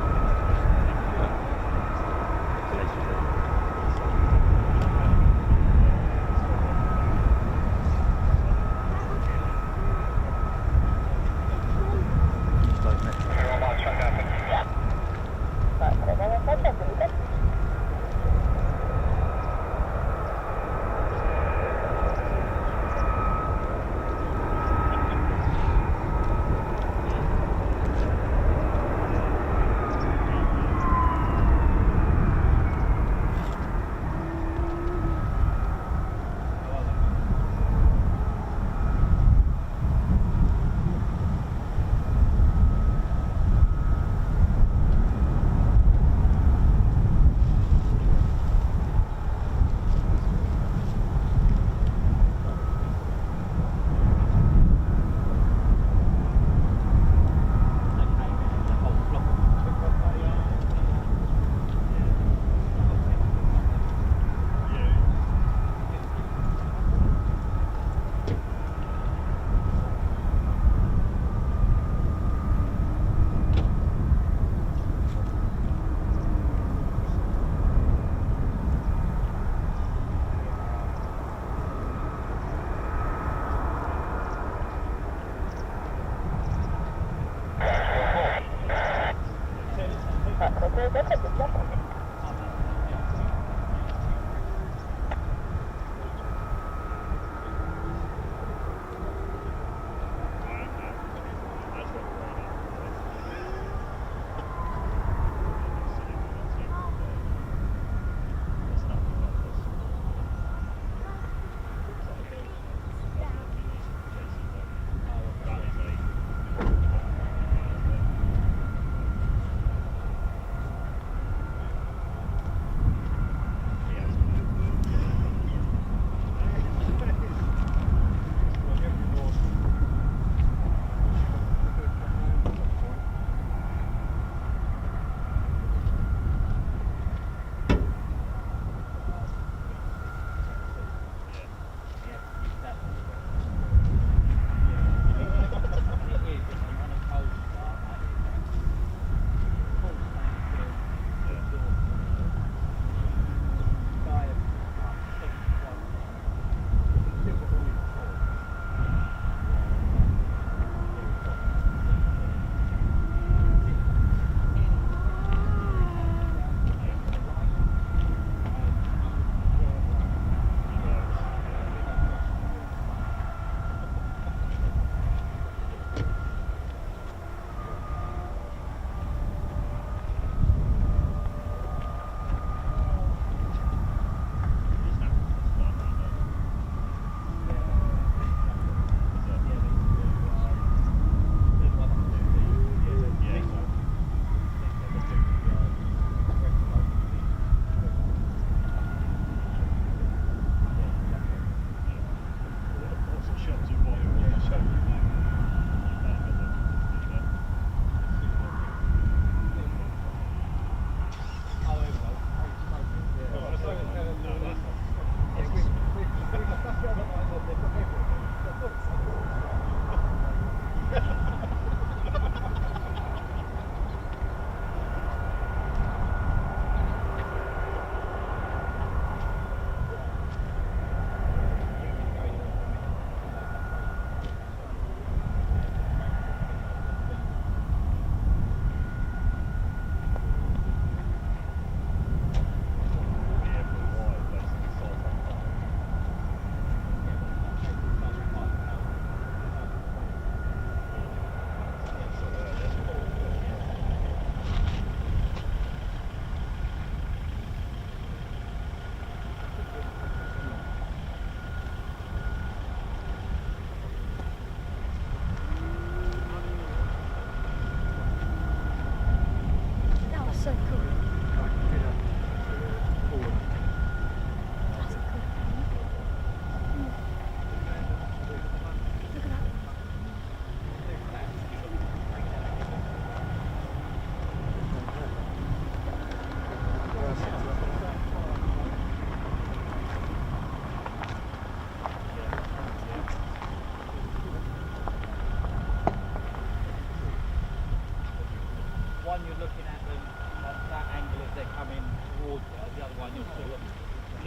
Speaker 3: one, you're still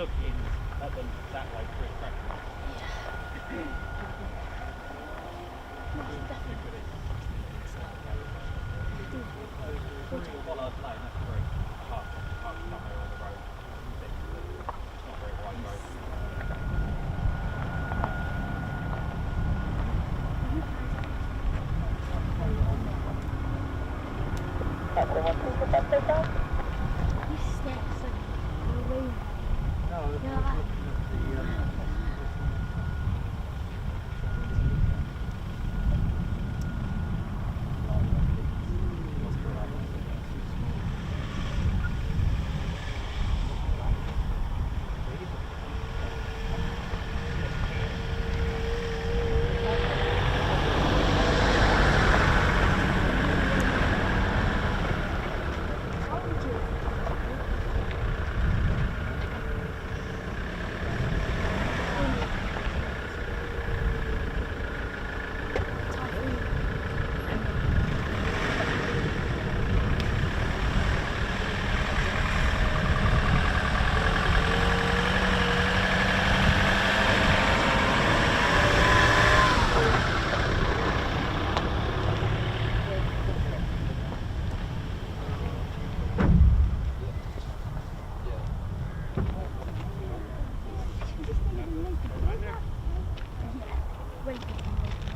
Speaker 3: looking at them that way through a crack. Bollard Lane, that's a very hard somewhere on the road. It's not a very wide road.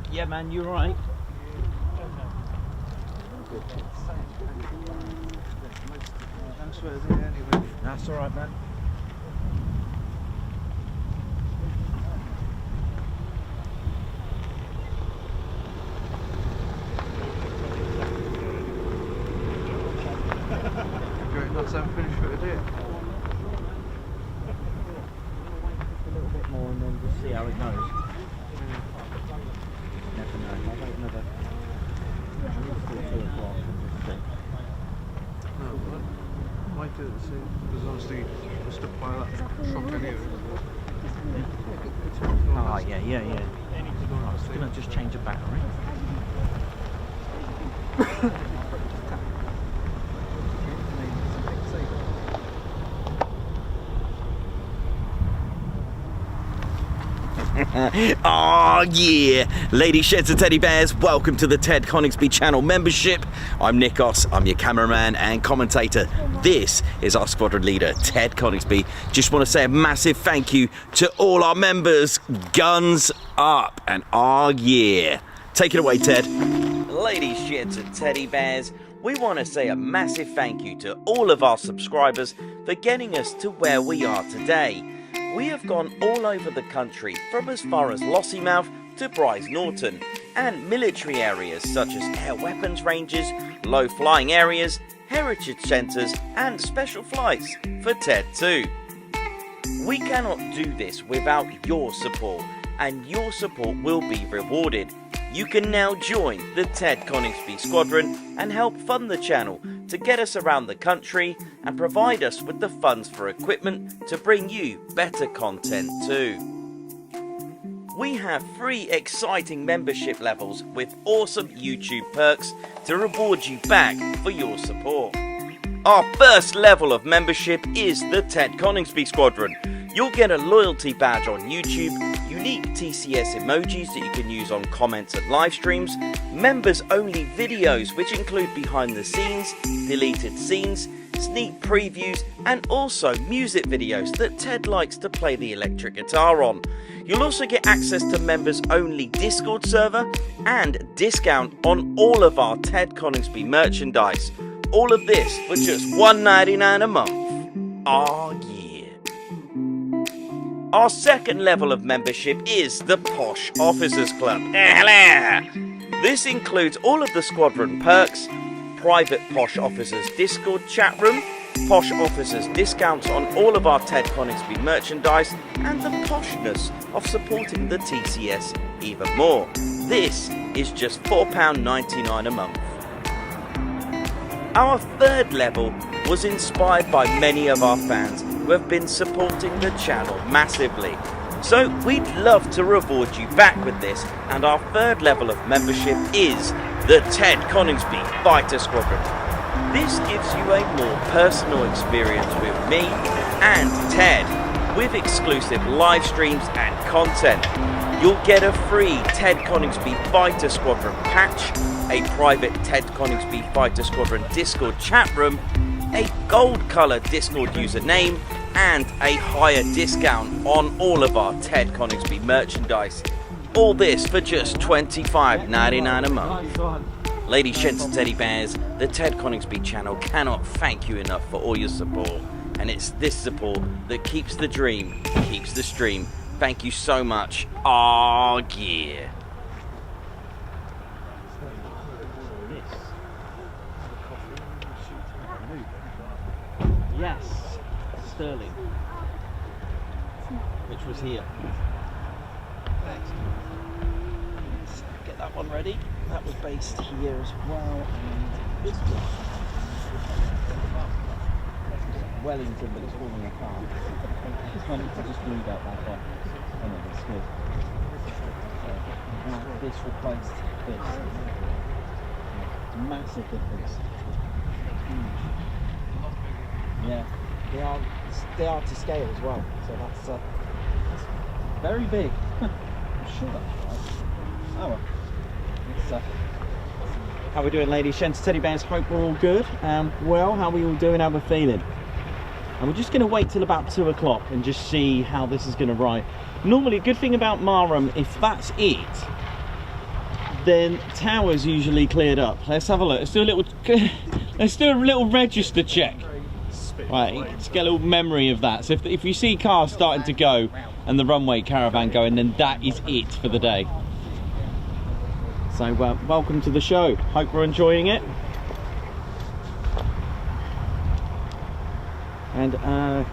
Speaker 1: Yeah, man, you're right. That's all right, man.
Speaker 8: Not so finished for today.
Speaker 1: A little bit more and then just see how it goes. Never know. I'll wait another 2 o'clock and just see.
Speaker 8: No, why do it? Because obviously the stuff by that truck anyway.
Speaker 1: Oh, yeah. I was going to just change the battery. Oh yeah, ladies, sheds and teddy bears, welcome to the Ted Coningsby channel membership. I'm Nikos, I'm your cameraman and commentator. This is our squadron leader, Ted Coningsby. Just want to say a massive thank you to all our members. Guns up and oh yeah. Take it away, Ted. Ladies, sheds and teddy bears, we want to say a massive thank you to all of our subscribers for getting us to where we are today. We have gone all over the country, from as far as Lossiemouth to Bryce Norton, and military areas such as air weapons ranges, low flying areas, heritage centres and special flights for TED 2. We cannot do this without your support, and your support will be rewarded. You can now join the Ted Coningsby Squadron and help fund the channel to get us around the country and provide us with the funds for equipment to bring you better content too. We have 3 exciting membership levels with awesome YouTube perks to reward you back for your support. Our first level of membership is the Ted Coningsby Squadron. You'll get a loyalty badge on YouTube, unique TCS emojis that you can use on comments and live streams, members only videos which include behind the scenes, deleted scenes, sneak previews and also music videos that Ted likes to play the electric guitar on. You'll also get access to members only Discord server and discount on all of our Ted Coningsby merchandise. All of this for just $1.99 a month. Oh yeah. Our second level of membership is the Posh Officers Club. This includes all of the squadron perks, private Posh Officers Discord chat room, Posh Officers discounts on all of our Ted Coningsby merchandise, and the poshness of supporting the TCS even more. This is just £4.99 a month. Our third level was inspired by many of our fans who have been supporting the channel massively. So we'd love to reward you back with this, and our third level of membership is the Ted Coningsby Fighter Squadron. This gives you a more personal experience with me and TED with exclusive live streams and content. You'll get a free Ted Coningsby Fighter Squadron patch, a private Ted Coningsby Fighter Squadron Discord chat room, a gold colour Discord username, and a higher discount on all of our Ted Coningsby merchandise. All this for just $25.99 a month. Ladies, gents and teddy bears, the Ted Coningsby channel cannot thank you enough for all your support. And it's this support that keeps the dream, keeps the stream. Thank you so much. Aw, yeah. Yes, Stirling, which was here. Let's get that one ready. That was based here as well, and this one. Wellington, but it's falling apart. This one I just glued up like that. Oh no, that's good. So, this replaced this. Massive difference. Huge. Yeah, they are to scale as well. So that's very big. I'm sure that's right. Oh well. How we doing, ladies, gents, teddy bears? Hope we're all good. Well, how are we all doing? How we feeling? And we're just going to wait till about 2 o'clock and just see how this is going to ride. Normally, a good thing about Marham, if that's it, then tower's usually cleared up. Let's have a look. Let's do a little register check. Right, let's get a little memory of that. So if you see cars starting to go and the runway caravan going, then that is it for the day. So welcome to the show. Hope we're enjoying it. And hope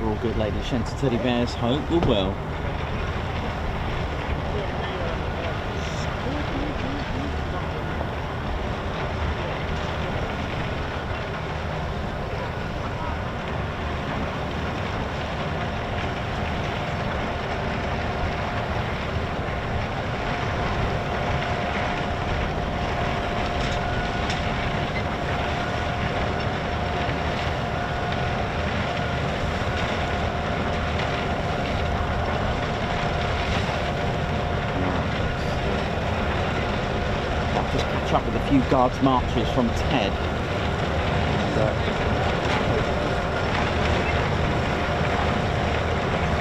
Speaker 1: we're all good, ladies, gents, teddy bears. Hope we're well. Up with a few guards marches from Ted.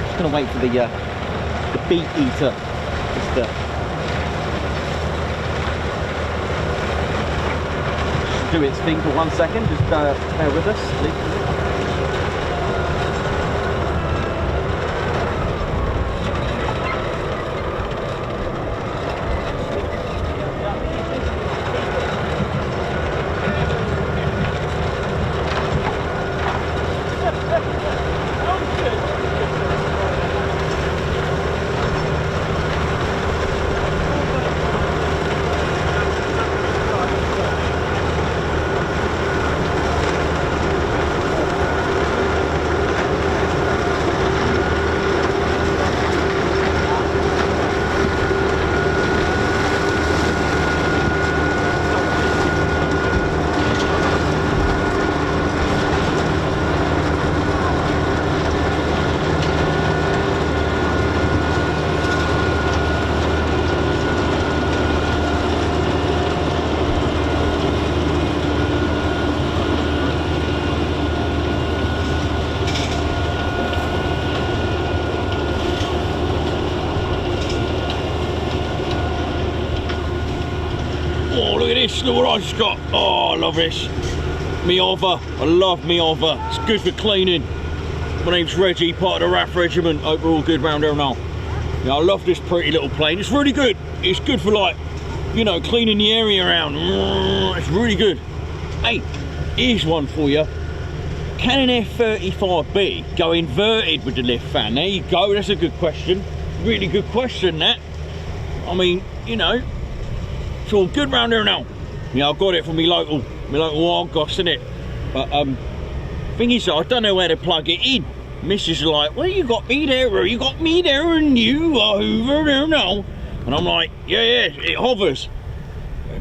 Speaker 1: Just gonna wait for the beat eater just do its thing for 1 second. Just bear with us, please. Look what I just got. Oh, I love this. Me over. I love me over. It's good for cleaning. My name's Reggie, part of the RAF regiment. Hope we're all good round here now. Yeah, I love this pretty little plane. It's really good. It's good for, like, you know, cleaning the area around. It's really good. Hey, here's one for you. can an F-35B go inverted with the lift fan? There you go, that's a good question. Really good question, that. I mean, you know, it's all good round here now. Yeah, I got it from my local Argos, innit? But thing is, I don't know where to plug it in. Mrs. is like, well, you got me there, or you got me there, and you are over there now. And I'm like, yeah, it hovers.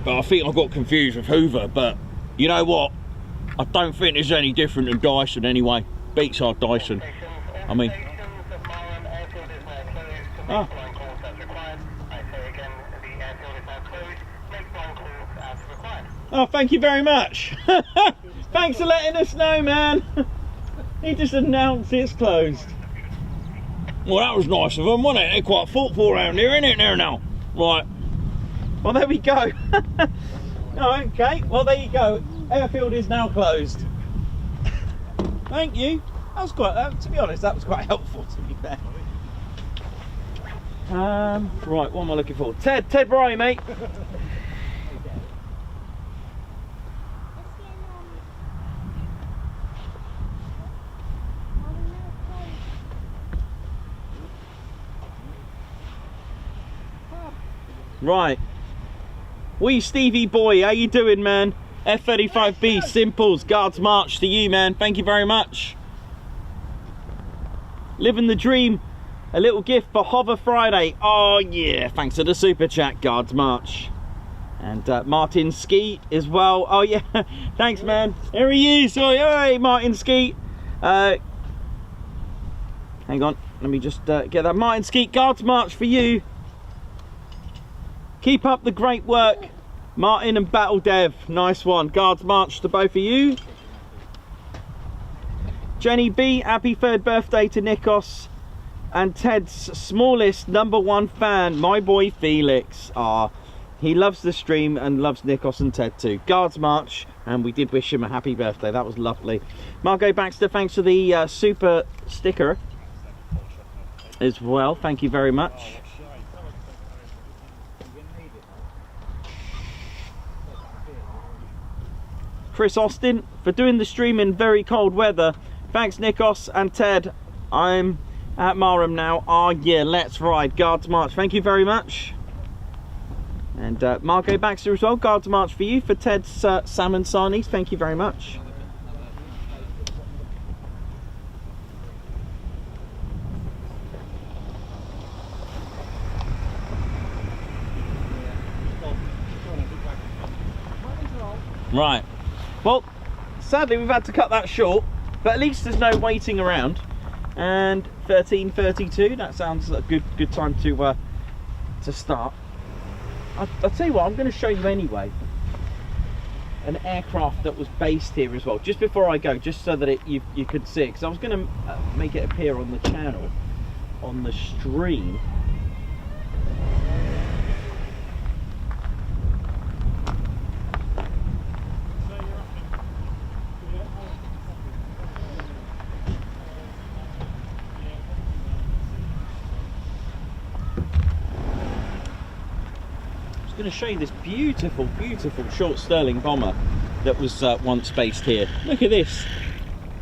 Speaker 1: But I think I got confused with Hoover. But you know what? I don't think it's any different than Dyson anyway. Beats our Dyson. I mean. Ah. Oh, thank you very much. Thanks for letting us know, man. He just announced it's closed. Well, that was nice of them, wasn't it? They're quite thoughtful around here, innit, there now? Right. Well, there we go. Oh, okay. Well, there you go. Airfield is now closed. Thank you. That was quite, to be honest, that was quite helpful, to be fair. Right, what am I looking for? Ted, where are you, mate? Right. Wee Stevie boy, how you doing, man? F-35B, Simples, Guards March to you, man. Thank you very much. Living the dream. A little gift for Hover Friday. Oh yeah, thanks to the super chat, Guards March. And Martin Skeet as well. Oh yeah, thanks, man. There he is. Oh hey, Martin Skeet. Hang on, let me just get that. Martin Skeet, Guards March for you. Keep up the great work, Martin and Battle Dev. Nice one. Guards March to both of you. Jenny B, happy 3rd birthday to Nikos. And Ted's smallest #1 fan, my boy Felix. Ah, he loves the stream and loves Nikos and Ted too. Guards March, and we did wish him a happy birthday. That was lovely. Margot Baxter, thanks for the super sticker as well. Thank you very much. Chris Austin, for doing the stream in very cold weather. Thanks, Nikos and Ted. I'm at Marham now. Oh yeah, let's ride. Guards March, thank you very much. And Margot Baxter as well. Guards March for you for Ted's salmon sarnies. Thank you very much. Right. Well, sadly we've had to cut that short, but at least there's no waiting around. And 13:32, that sounds a good time to start. I'll tell you what, I'm going to show you anyway an aircraft that was based here as well, just before I go, just so that you could see it, because I was going to make it appear on the channel, on the stream. Going to show you this beautiful short Stirling bomber that was once based here. Look at this.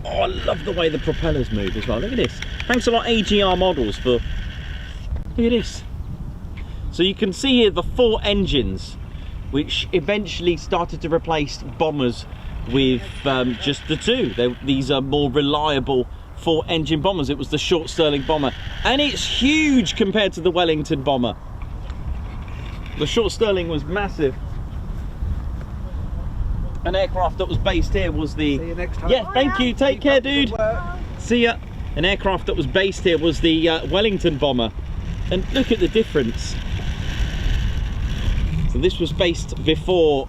Speaker 1: Oh, I love the way the propellers move as well. Look at this. Thanks a lot AGR Models for, look at this. So you can see here the 4 engines which eventually started to replace bombers with just the 2. These are more reliable 4 engine bombers. It was the short Stirling bomber, and it's huge compared to the Wellington bomber. The short Stirling was massive. An aircraft that was based here was the... See you next time. Yeah, thank you. Take care, dude. See ya. An aircraft that was based here was the Wellington bomber. And look at the difference. So this was based before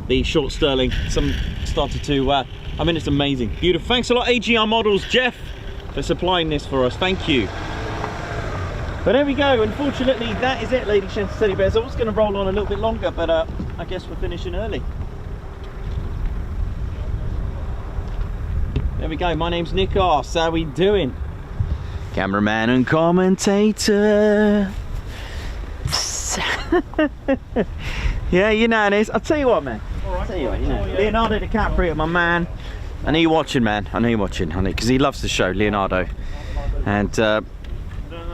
Speaker 1: the short Stirling. Some started to... I mean, it's amazing. Beautiful. Thanks a lot, AGR Models, Jeff, for supplying this for us. Thank you. But there we go. Unfortunately, that is it, ladies and teddy bears. I was going to roll on a little bit longer, but I guess we're finishing early. There we go. My name's Nikos. How we doing? Cameraman and commentator. Yeah, you know this. I'll tell you what, man. I'll tell you what, you know. Leonardo DiCaprio, my man. I know you're watching, man. I know you're watching, honey, because he loves the show, Leonardo. And,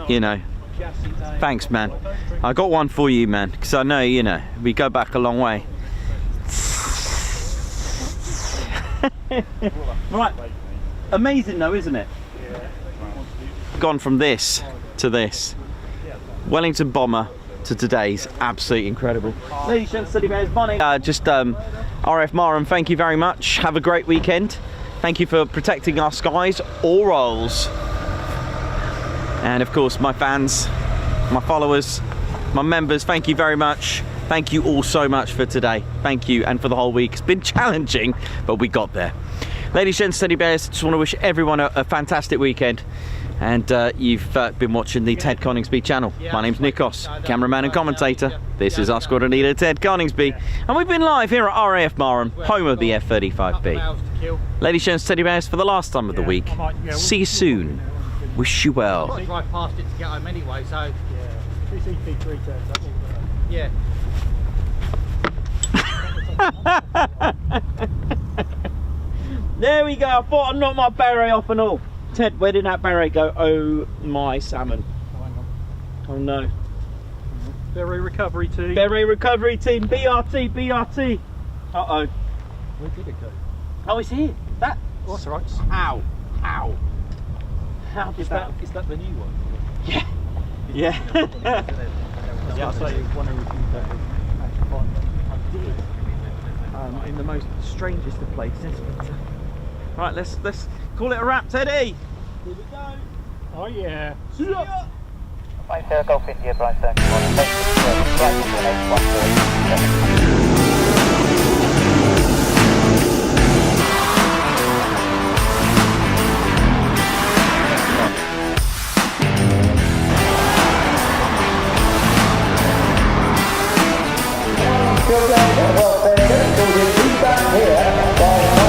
Speaker 1: you know, thanks, man. I got one for you, man, because I know, you know, we go back a long way. Right. Amazing, though, isn't it? Gone from this to this. Wellington bomber to today's absolutely incredible. Ladies and gentlemen, money. Just RAF Marham, thank you very much. Have a great weekend. Thank you for protecting our skies, all roles. And of course, my fans, my followers, my members, thank you very much. Thank you all so much for today. Thank you, and for the whole week. It's been challenging, but we got there. Ladies and gents, teddy bears, just want to wish everyone a fantastic weekend. And you've been watching the Ted Coningsby channel. My name's Nikos, cameraman and commentator. This is our squadron leader, Ted Coningsby. And we've been live here at RAF Marham, home of the F-35B. Ladies and gents, teddy bears, for the last time of the week, see you soon. Wish you well.
Speaker 8: I drive past it to get home anyway, so... Yeah.
Speaker 1: There we go. I thought I'd knock my beret off and all. Ted, where did that beret go? Oh my salmon. Oh no.
Speaker 3: Beret recovery team.
Speaker 1: Beret recovery team. BRT, BRT. Uh-oh.
Speaker 3: Where did it go?
Speaker 1: Oh, it's here. That.
Speaker 3: Oh, that's all right.
Speaker 1: Ow. Ow. How did that?
Speaker 3: Is that the new one?
Speaker 1: Yeah. Yeah.
Speaker 3: Yeah, I'll say one of the
Speaker 1: I did. In the most strangest of places. Right, let's call it a wrap, Teddy. Here we go.
Speaker 3: Oh yeah.
Speaker 1: See ya.
Speaker 7: Right, circle 50 at right circle 1. Well,